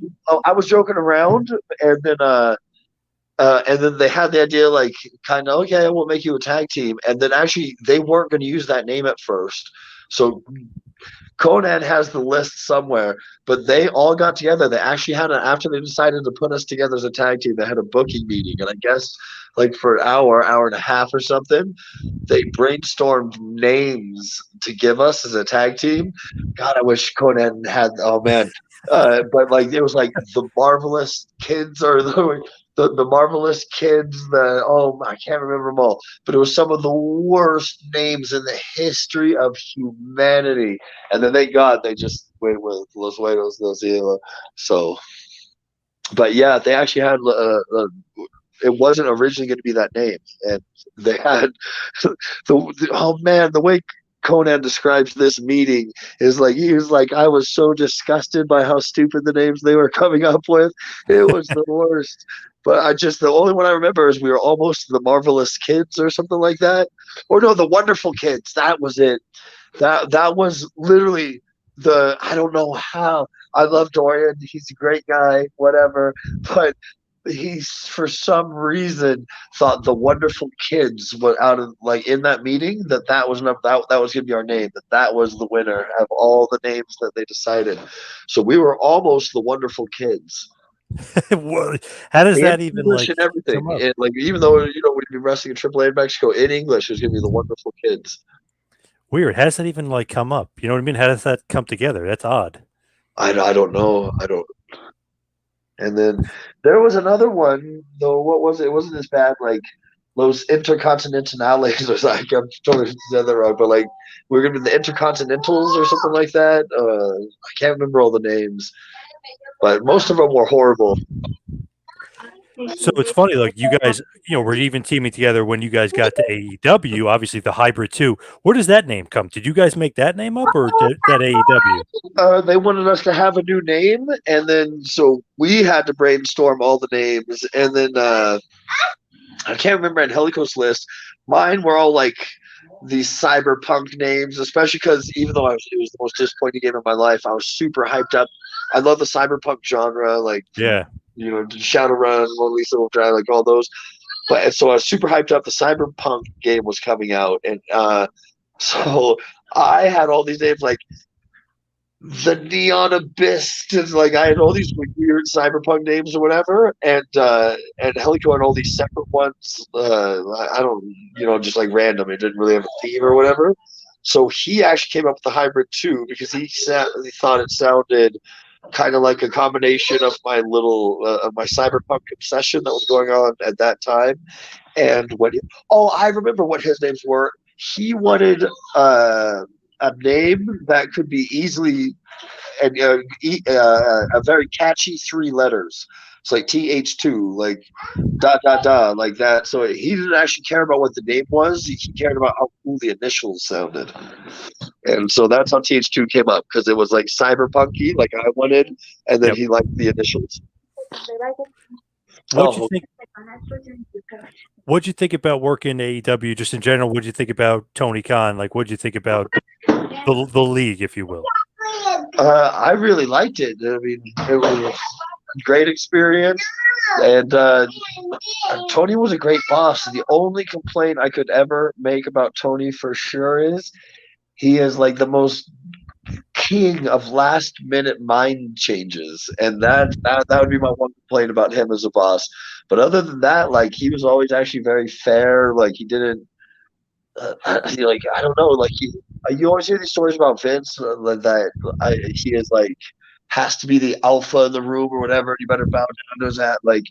S2: I was joking around, and then And then they had the idea, like, kind of, okay, we'll make you a tag team. And then actually, they weren't going to use that name at first. So Konnan has the list somewhere, but they all got together. They actually had after they decided to put us together as a tag team, they had a booking meeting. And I guess, like, for an hour and a half or something, they brainstormed names to give us as a tag team. God, I wish Konnan had, oh man. But like it was like the marvelous kids or the marvelous kids. I can't remember them all, but it was some of the worst names in the history of humanity. And then thank God they just went with Los Buenos Los Hielos. So, but yeah, they actually had it wasn't originally going to be that name, and they had oh man, the way Konnan describes this meeting is like he was like, I was so disgusted by how stupid the names they were coming up with. It was the worst. But the only one I remember is we were almost the Marvelous Kids or something like that, or no, the Wonderful Kids. That was it. That was literally the I don't know how. I love Dorian. He's a great guy, whatever. But he for some reason thought the Wonderful Kids were out of like in that meeting that was enough that was gonna be our name, that was the winner of all the names that they decided. So we were almost the Wonderful Kids.
S1: How does
S2: In
S1: that even
S2: English
S1: like
S2: and everything.
S1: come up?
S2: And like even though we'd be wrestling in AAA in Mexico, in English it was gonna be the Wonderful Kids.
S1: Weird. How does that even like come up? You know what I mean? How does that come together? That's odd.
S2: I don't know. I don't. And then there was another one though. What was it? It wasn't as bad. Like Los Intercontinentales or like I'm totally said that wrong, but like we're gonna be the Intercontinentals or something like that. I can't remember all the names, but most of them were horrible.
S1: So it's funny, like you guys, were even teaming together when you guys got to AEW. Obviously, the Hybrid 2. Where does that name come? Did you guys make that name up, or did that AEW?
S2: They wanted us to have a new name, and then so we had to brainstorm all the names, and then I can't remember Angelico's list. Mine were all like these cyberpunk names, especially because even though it was the most disappointing game of my life, I was super hyped up. I love the cyberpunk genre, like
S1: Yeah.
S2: Shadowrun, Mona Lisa Overdrive, like all those. But so I was super hyped up. The cyberpunk game was coming out, and so I had all these names like the Neon Abyss, and like I had all these weird cyberpunk names or whatever, and Helico had all these separate ones. I don't, just like random. It didn't really have a theme or whatever. So he actually came up with the Hybrid 2 because he thought it sounded kind of like a combination of my little of my cyberpunk obsession that was going on at that time. And I remember what his names were. He wanted a name that could be easily and a very catchy 3 letters. It's like TH2, like dot dot dot, like that. So he didn't actually care about what the name was. He cared about how cool the initials sounded. And so that's how TH2 came up because it was like cyberpunky, like I wanted, and then
S1: Yep.
S2: he liked the initials.
S1: What'd you think? What'd you think about working AEW just in general? What'd you think about Tony Khan? Like, what'd you think about the league, if you will?
S2: I really liked it. I mean, it was a great experience, and Tony was a great boss. The only complaint I could ever make about Tony for sure is he is like the most king of last minute mind changes, and that would be my one complaint about him as a boss. But other than that, like he was always actually very fair. Like he didn't like I don't know, like you always hear these stories about Vince he is like has to be the alpha in the room or whatever. You better bow down to that. Like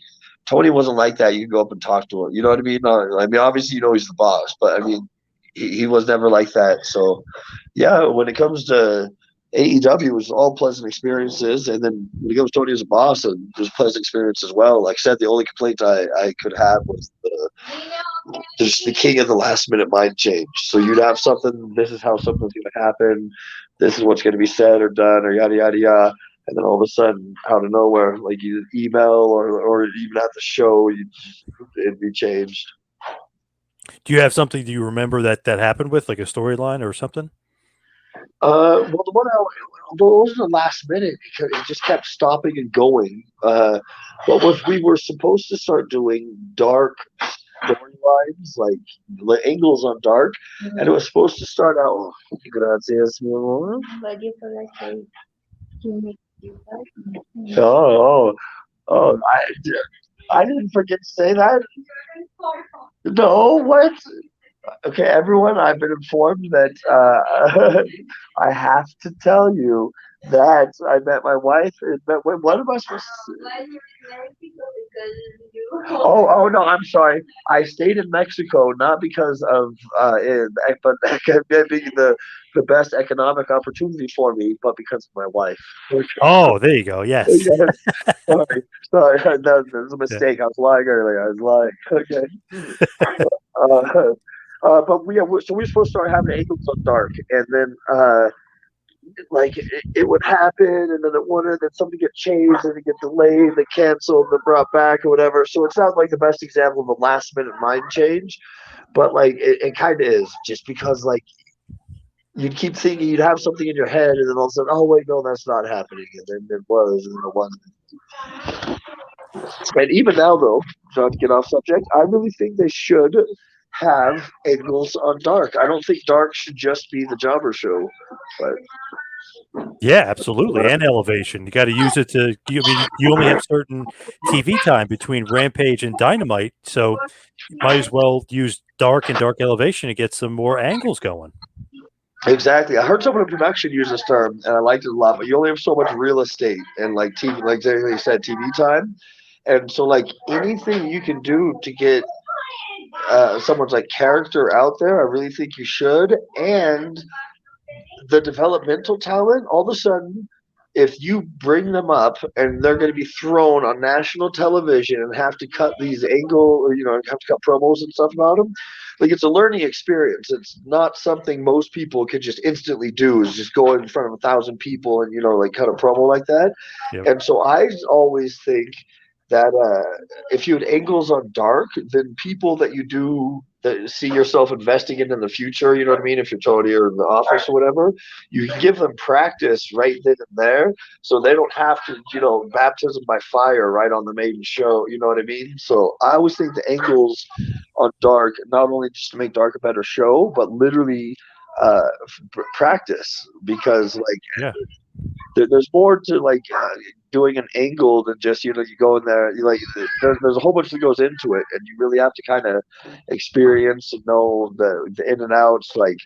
S2: Tony wasn't like that. You can go up and talk to him. You know what I mean? I mean, obviously he's the boss, but I mean he was never like that. So yeah, when it comes to AEW, it was all pleasant experiences, and then when it comes to Tony as a boss, it was a pleasant experience as well. Like I said, the only complaint I could have was just the king of the last minute mind change. So you'd have something, this is how something's going to happen, this is what's going to be said or done, or yada, yada, yada. And then all of a sudden, out of nowhere, like you email or even at the show, it'd be changed.
S1: Do you have something do you remember that happened with, like a storyline or something?
S2: Well, the one although it wasn't a last minute because it just kept stopping and going. But was we were supposed to start doing dark storylines, like angles on dark, and it was supposed to start out. Gracias, mi amor.
S3: But you feel like you make you
S2: Oh, oh, I didn't forget to say that. No, what? Okay, everyone, I've been informed that I have to tell you that I met my wife. What am I supposed to say? Oh no, I'm sorry. I stayed in Mexico not because of but being the best economic opportunity for me, but because of my wife.
S1: Oh, there you go. Yes.
S2: Yes, sorry, that was a
S1: Yeah.
S2: mistake. I was lying earlier. I was lying. Okay. But so we were supposed to start having angles on dark, and then like it would happen, and then it wouldn't, then something get changed, and it get delayed, they canceled, then brought back, or whatever. So it sounds like the best example of a last minute mind change, but like it kind of is, just because like you'd keep thinking you'd have something in your head, and then all of a sudden, oh wait, no, that's not happening, and then it was, and then it wasn't. And even now, though, not to get off subject, I really think they should have angles on dark. I don't think dark should just be the jobber show, but
S1: Yeah, absolutely. And elevation. You got to use it to, I mean, you only have certain TV time between Rampage and Dynamite. So you might as well use dark and dark elevation to get some more angles going.
S2: exactly. I heard someone in production use this term, and I liked it a lot. But you only have so much real estate and like TV, like they said, TV time, and so like anything you can do to get someone's like character out there, I really think you should. And the developmental talent, all of a sudden, if you bring them up and they're going to be thrown on national television and have to cut these angle, or have to cut promos and stuff about them, like it's a learning experience. It's not something most people could just instantly do. Is just go in front of 1,000 people and like cut a promo like that.
S1: Yep.
S2: And so I always think that if you had angles on dark, then people that you do that see yourself investing in the future, you know what I mean? If you're Tony or in the office or whatever, you can give them practice right then and there, so they don't have to, baptism by fire right on the main show. You know what I mean? So I always think the angles on dark, not only just to make dark a better show, but literally practice, because like
S1: Yeah.
S2: there's more to like doing an angle than just you go in there, you like there's a whole bunch that goes into it, and you really have to kind of experience and know the in and outs, like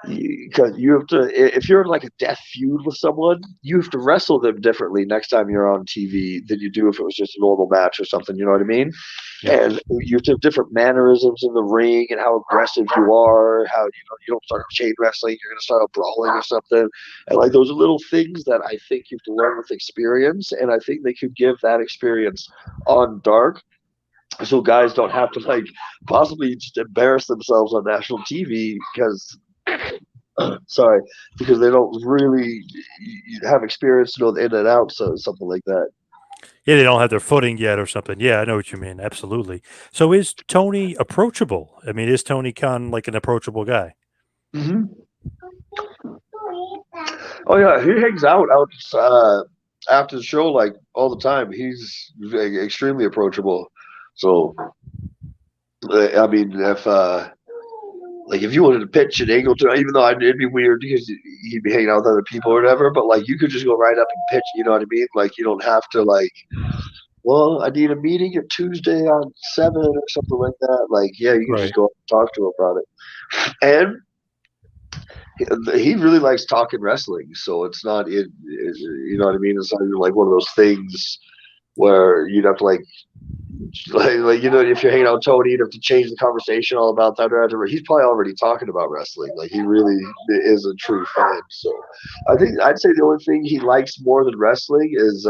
S2: because you have to, if you're in like a death feud with someone, you have to wrestle them differently next time you're on TV than you do if it was just a normal match or something. You know what I mean?
S1: Yeah.
S2: And you have to have different mannerisms in the ring and how aggressive you are. How you don't start chain wrestling, you're gonna start brawling or something. And like those are little things that I think you have to learn with experience. And I think they could give that experience on dark, so guys don't have to like possibly just embarrass themselves on national TV because sorry, because they don't really have experience to know the in and outs of something like that.
S1: Yeah, they don't have their footing yet or something. Yeah, I know what you mean. Absolutely. So is Tony approachable? I mean, is Tony Khan like an approachable guy?
S2: Mm-hmm. Oh yeah, he hangs out after the show like all the time. He's extremely approachable. So I mean, if like if you wanted to pitch an angle to, even though it'd be weird because he'd be hanging out with other people or whatever, but like you could just go right up and pitch. You know what I mean? Like you don't have to like, well, I need a meeting at Tuesday on 7 or something like that. Like, yeah, you can
S1: Right.
S2: just go up and talk to him about it. And he really likes talking wrestling, so it's not you know what I mean? It's not like one of those things where you'd have to like if you're hanging out with Tony, you'd have to change the conversation all about that. He's probably already talking about wrestling. Like he really is a true fan. So I think I'd say the only thing he likes more than wrestling is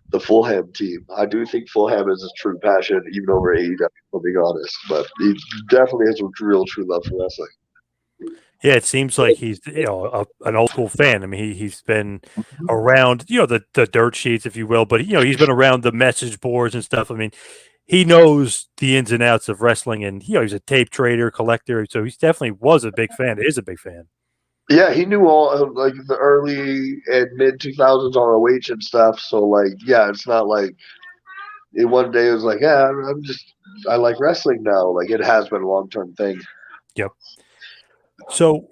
S2: the Fulham team. I do think Fulham is his true passion, even over AEW, I'll be honest. But he definitely has a real true love for wrestling.
S1: Yeah, it seems like he's an old school fan. I mean, he's been around the dirt sheets, if you will, but he's been around the message boards and stuff. I mean, he knows the ins and outs of wrestling, and he's a tape trader, collector, so he definitely was a big fan. Is a big fan.
S2: Yeah, he knew all of, like the early and mid 2000s ROH and stuff. So like, yeah, it's not like one day it was like, yeah, I like wrestling now. Like it has been a long term thing.
S1: Yep. So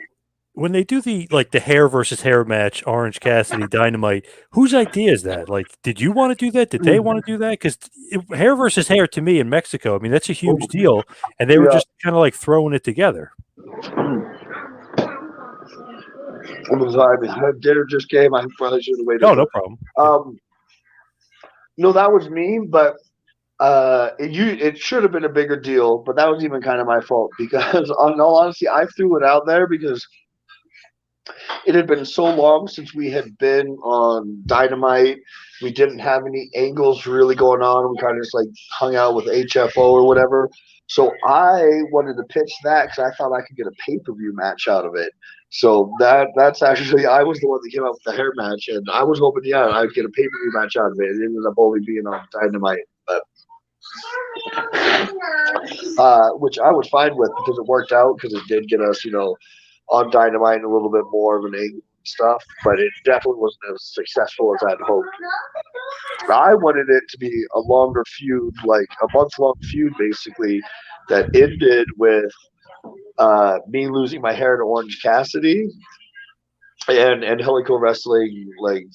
S1: when they do the hair versus hair match, Orange Cassidy Dynamite, whose idea is that? Like, did you want to do that? Did they want to do that? Because hair versus hair to me in Mexico, I mean, that's a huge deal, and they were
S2: Yeah.
S1: just kind of like throwing it together.
S2: I'm sorry, dinner just came. I probably should have waited.
S1: No, no problem.
S2: No, that was me, but it should have been a bigger deal, but that was even kind of my fault because, on all honesty, I threw it out there because it had been so long since we had been on Dynamite. We didn't have any angles really going on. We kind of just like hung out with HFO or whatever. So I wanted to pitch that because I thought I could get a pay-per-view match out of it. So that's actually, I was the one that came up with the hair match, and I was hoping, yeah, I'd get a pay-per-view match out of it. It ended up only being on Dynamite, but which I was fine with because it worked out because it did get us, on Dynamite a little bit more of an angle and stuff, but it definitely wasn't as successful as I'd hoped. I wanted it to be a longer feud, like a month-long feud, basically, that ended with me losing my hair to Orange Cassidy and Helico Wrestling, like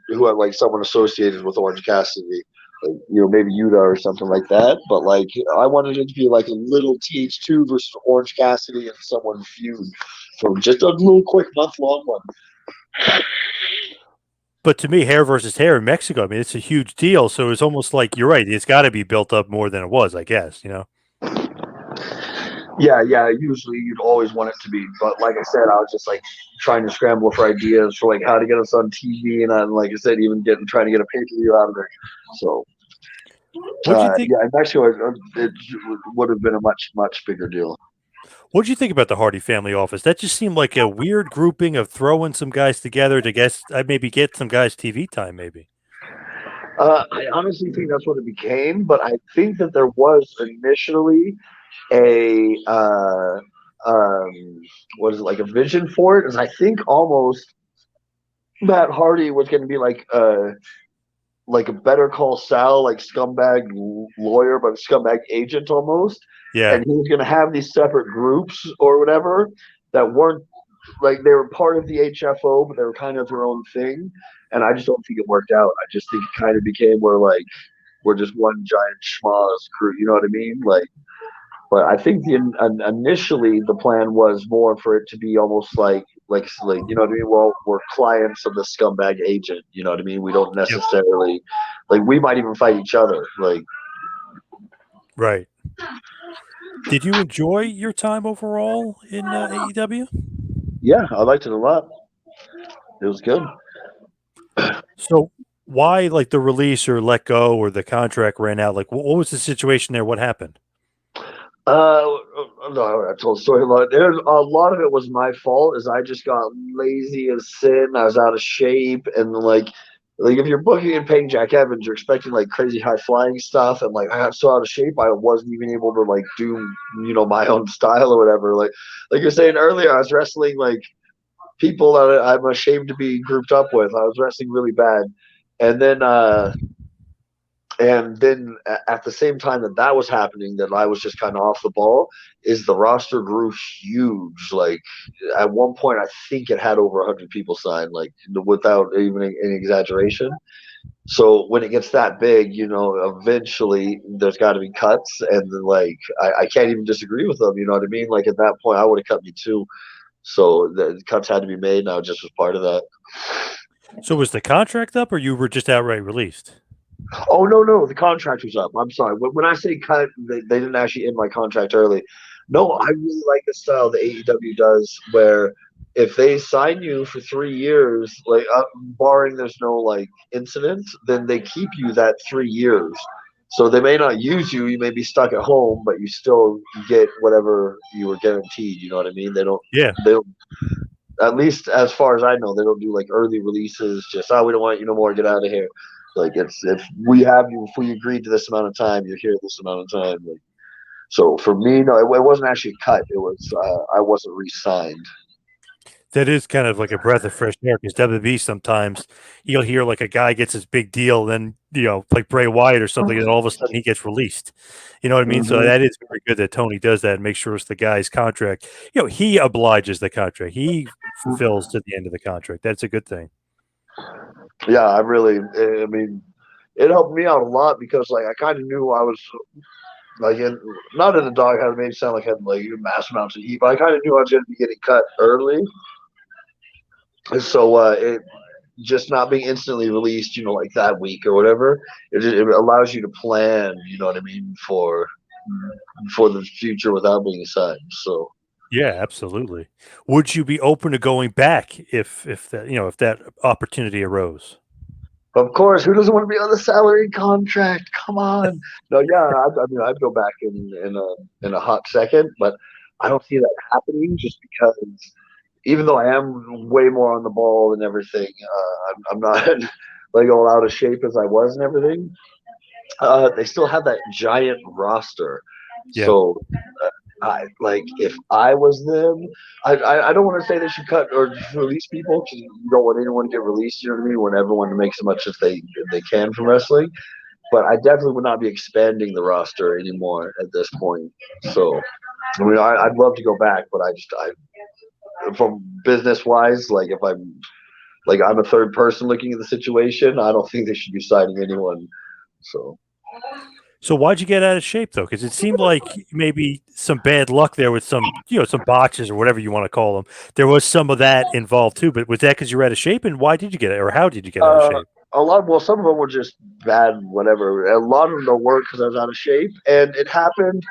S2: who had like someone associated with Orange Cassidy, like maybe Yuta or something like that. But like I wanted it to be like a little TH2 versus Orange Cassidy and someone feud for just a little quick month-long one.
S1: But to me, hair versus hair in Mexico, I mean, it's a huge deal. So it's almost like you're right. It's got to be built up more than it was, I guess.
S2: Yeah. Usually you'd always want it to be, but like I said, I was just like trying to scramble for ideas for like how to get us on TV, and like I said, even trying to get a pay-per-view out of it. So,
S1: What'd you think?
S2: yeah, in Mexico, it would have been a much bigger deal.
S1: What'd you think about the Hardy Family Office? That just seemed like a weird grouping of throwing some guys together to maybe get some guys TV time, maybe.
S2: I honestly think that's what it became, but I think that there was initially a what is it, like a vision for it, and I think almost Matt Hardy was going to be like a Better Call Saul, like scumbag lawyer, but scumbag agent almost.
S1: Yeah.
S2: And he was going to have these separate groups or whatever that weren't like they were part of the HFO, but they were kind of their own thing. And I just don't think it worked out. I just think it kind of became where like we're just one giant schmoz crew. You know what I mean? Like, but I think initially the plan was more for it to be almost like you know what I mean. Well, we're clients of the scumbag agent. You know what I mean. We don't necessarily like we might even fight each other. Like,
S1: right. Did you enjoy your time overall in AEW?
S2: Yeah, I liked it a lot. It was good.
S1: So why like the release or let go or the contract ran out? Like what was the situation there? What happened?
S2: No, I told the story a lot. There's a lot of it was my fault, as I just got lazy as sin. I was out of shape, and like if you're booking and paying Jack Evans, you're expecting like crazy high flying stuff, and like I got so out of shape, I wasn't even able to like do my own style or whatever. Like you're saying earlier, I was wrestling like people that I'm ashamed to be grouped up with. I was wrestling really bad, and then at the same time that was happening, that I was just kind of off the ball, is the roster grew huge. Like at one point, I think it had over 100 people signed, like without even any exaggeration. So when it gets that big, eventually there's got to be cuts, and then like I can't even disagree with them. You know what I mean? Like at that point, I would have cut me too. So the cuts had to be made, and I just was part of that.
S1: So was the contract up, or you were just outright released?
S2: Oh no, the contract was up. I'm sorry. When I say cut, they didn't actually end my contract early. No, I really like the style that AEW does, where if they sign you for 3 years, like barring there's no like incident, then they keep you that 3 years. So they may not use you. You may be stuck at home, but you still get whatever you were guaranteed. You know what I mean? They don't.
S1: Yeah.
S2: They don't. At least as far as I know, they don't do like early releases. Just we don't want you no more. Get out of here. Like it's if we agreed to this amount of time, you're here this amount of time. Like, so for me, no, it wasn't actually cut. It was I wasn't re-signed.
S1: That is kind of like a breath of fresh air because WWE sometimes you'll hear like a guy gets his big deal, then like Bray Wyatt or something, and all of a sudden he gets released. You know what I mean? So
S2: Mhm.
S1: that is very good that Tony does that and makes sure it's the guy's contract. He obliges the contract. He fulfills to the end of the contract. That's a good thing.
S2: Yeah, I mean, it helped me out a lot because like I kind of knew I was like not in the doghouse. It made it sound like I had like mass amounts of heat, but I kind of knew I was going to be getting cut early. And so it just not being instantly released, like that week or whatever, it allows you to plan, you know what I mean, for the future without being signed. So
S1: Yeah, absolutely. Would you be open to going back if that if that opportunity arose?
S2: of course, who doesn't want to be on the salary contract? Come on. No, yeah, I mean, I'd go back in a hot second, but I don't see that happening just because even though I am way more on the ball and everything, I'm not like all out of shape as I was and everything. They still have that giant roster,
S1: Yeah.
S2: so I like if I was them, I don't want to say they should cut or release people because you don't want anyone to get released. You know what I mean? Want everyone to make as much as they can from wrestling, but I definitely would not be expanding the roster anymore at this point. So I mean, I'd love to go back, but I from business wise, like if I'm a third person looking at the situation, I don't think they should be signing anyone. So
S1: So why'd you get out of shape though? Because it seemed like maybe some bad luck there with some botches or whatever you want to call them. There was some of that involved too. But was that because you were out of shape? And why did you get it, or how did you get out of
S2: uh,
S1: shape?
S2: well, some of them were just bad, whatever. A lot of them don't work because I was out of shape, and it happened.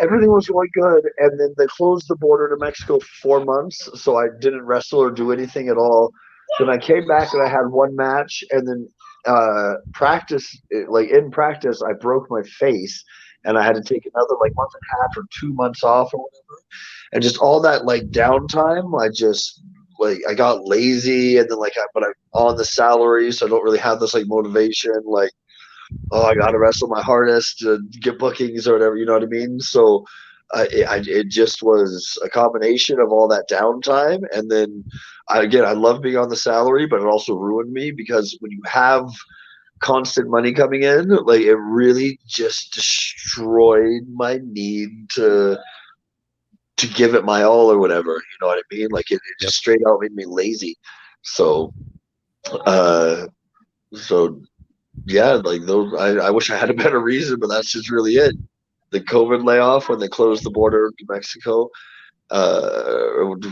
S2: Everything was going good, and then they closed the border to Mexico for 4 months, so I didn't wrestle or do anything at all. Then I came back and I had one match, and then in practice, I broke my face, and I had to take another like month and a half or 2 months off or whatever, and just all that like downtime, I just like I got lazy, and then but I'm on the salary, so I don't really have this like motivation, like oh I got to wrestle my hardest to get bookings or whatever, you know what I mean? So it just was a combination of all that downtime, and then I love being on the salary, but it also ruined me because when you have constant money coming in, like it really just destroyed my need to give it my all or whatever. You know what I mean? Like it
S1: Yep.
S2: just straight out made me lazy. So, uh, so yeah, like those. I wish I had a better reason, but that's just really it. The COVID layoff when they closed the border to Mexico,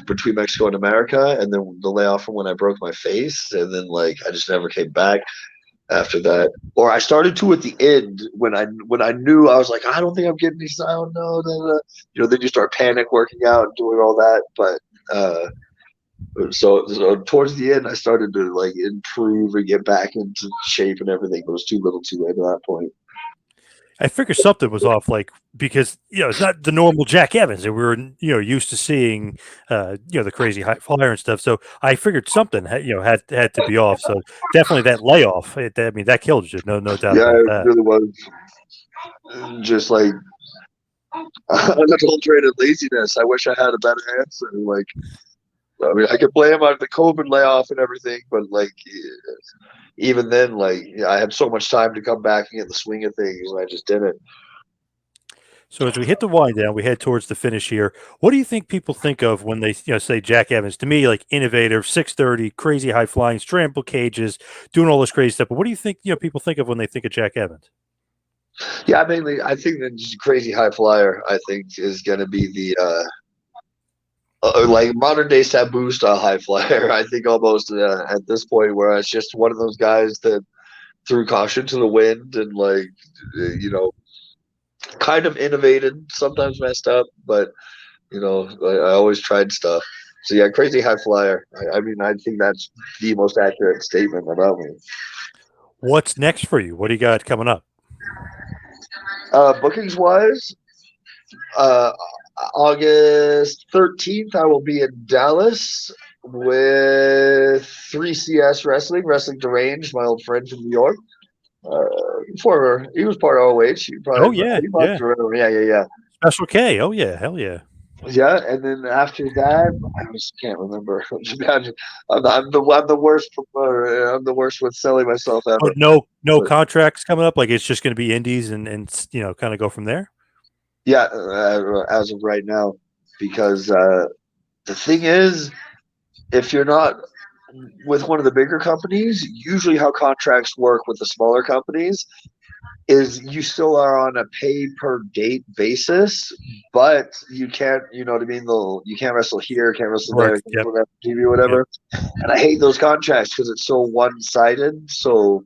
S2: between Mexico and America, and then the layoff from when I broke my face, and then like I just never came back after that. Or I started to at the end when I knew I was like I don't think I'm getting any sound. No, no, no. Then you start panic working out and doing all that. But so towards the end, I started to like improve and get back into shape and everything. But it was too little, too late at that point.
S1: I figured something was off, like because it's not the normal Jack Evans that we were used to seeing, the crazy high flyer and stuff. So I figured something had to be off. So definitely that layoff. I mean that killed you. No doubt
S2: Yeah,
S1: about
S2: it
S1: that.
S2: really was just like unadulterated laziness. I wish I had a better answer. Like, I mean, I could blame on the COVID layoff and everything, but like, even then, like, I had so much time to come back and get the swing of things, and I just didn't.
S1: So as we hit the wind down, we head towards the finish here. What do you think people think of when they say Jack Evans? To me, like innovative, 630, crazy high flying, Scarmble Cages, doing all this crazy stuff. But what do you think people think of when they think of Jack Evans?
S2: Yeah, mainly, I think that just crazy high flyer. I think is going to be the like modern day Sabu style high flyer. I think almost at this point where it's just one of those guys that threw caution to the wind and like kind of innovated, sometimes messed up, but I always tried stuff. So yeah, crazy high flyer. I mean, I think that's the most accurate statement about me.
S1: What's next for you? What do you got coming up?
S2: Bookings wise, uh, August 13th, I will be in Dallas with 3CS Wrestling Deranged, my old friend from New York. He was part of OH.
S1: Oh yeah, yeah.
S2: Yeah.
S1: Special K. Oh yeah, hell yeah.
S2: Yeah, and then after that, I just can't remember. Imagine, I'm the worst. I'm the worst with selling myself ever.
S1: But no
S2: But
S1: contracts coming up. Like it's just going to be indies and kind of go from there.
S2: yeah, as of right now, because the thing is, if you're not with one of the bigger companies, usually how contracts work with the smaller companies is you still are on a pay per date basis, but you can't, you know what I mean? You can't wrestle here, can't wrestle
S1: Right.
S2: there, can't
S1: Yep.
S2: wrestle on TV or
S1: Yep.
S2: whatever. And I hate those contracts because it's so one sided. So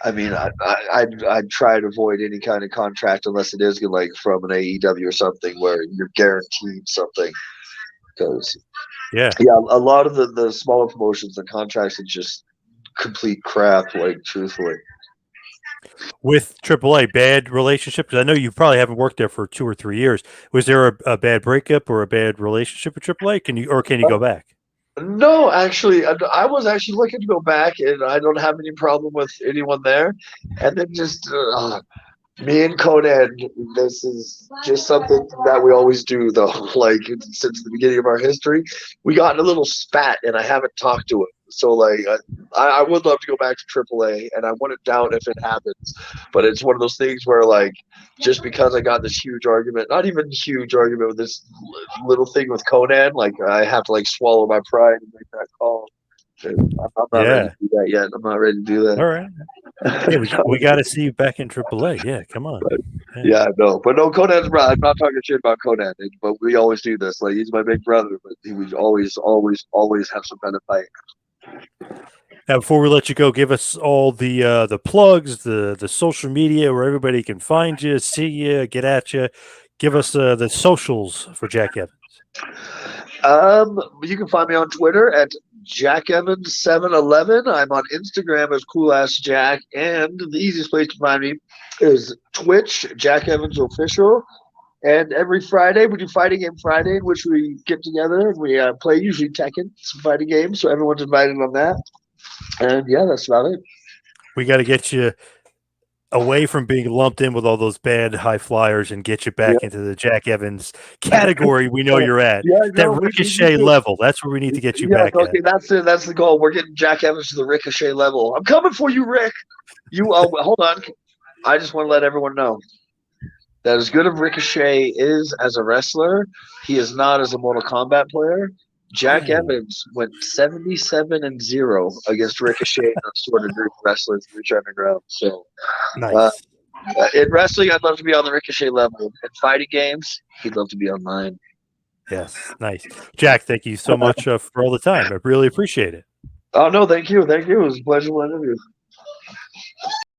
S2: I mean, I'd try to avoid any kind of contract unless it is like from an AEW or something where you're guaranteed something. Because
S1: Yeah.
S2: yeah, a lot of the smaller promotions, the contracts are just complete crap. Like truthfully.
S1: With AAA, bad relationship? Because I know you probably haven't worked there for 2 or 3 years. Was there a bad breakup or a bad relationship with AAA? Can you go back?
S2: No, actually, I was actually looking to go back, and I don't have any problem with anyone there. And then just me and Konnan, this is just something that we always do, though. Like since the beginning of our history, we got in a little spat, and I haven't talked to him. So like, I would love to go back to AAA, and I wouldn't doubt if it happens. But it's one of those things where like, just because I got this huge argument, not even huge argument with this little thing with Konnan, like I have to like swallow my pride and make that call. I'm not ready
S1: Yeah.
S2: to do that yet. I'm not ready to do
S1: All right. Yeah,
S2: that.
S1: we got to see you back in AAA. Yeah, come on. Yeah.
S2: Yeah, no, but no, Conan's brother. I'm not talking shit about Conan, but we always do this. Like he's my big brother, but he would always have some kind of fight.
S1: Now, before we let you go, give us all the plugs, the social media where everybody can find you, see you, get at you. Give us the socials for Jack Evans.
S2: You can find me on Twitter at Jack Evans 711. I'm on Instagram as Cool Ass Jack, and the easiest place to find me is Twitch, Jack Evans Official. And every Friday we do Fighting Game Friday, in which we get together and we play usually Tekken, some fighting games. So everyone's invited on that. And yeah, that's about it.
S1: We got to get you away from being lumped in with all those bad high flyers and get you back into the Jack Evans category we know you're at.
S2: Yeah,
S1: That
S2: no, we
S1: Ricochet
S2: do.
S1: level. That's where we need to get you
S2: Yes,
S1: back at.
S2: okay, that's it. That's the goal. We're getting Jack Evans to the Ricochet level. I'm coming for you, Rick. You hold on. I just want to let everyone know that as good as Ricochet is as a wrestler, he is not as a Mortal Kombat player. Jack
S1: Ooh.
S2: Evans went 77-0 against Ricochet and a sort of group of wrestlers in the underground. So,
S1: Nice.
S2: in wrestling, I'd love to be on the Ricochet level. In fighting games, he'd love to be on mine.
S1: Yes, nice. Jack, thank you so much for all the time. I really appreciate it.
S2: Oh no, thank you. It was a pleasure to interview.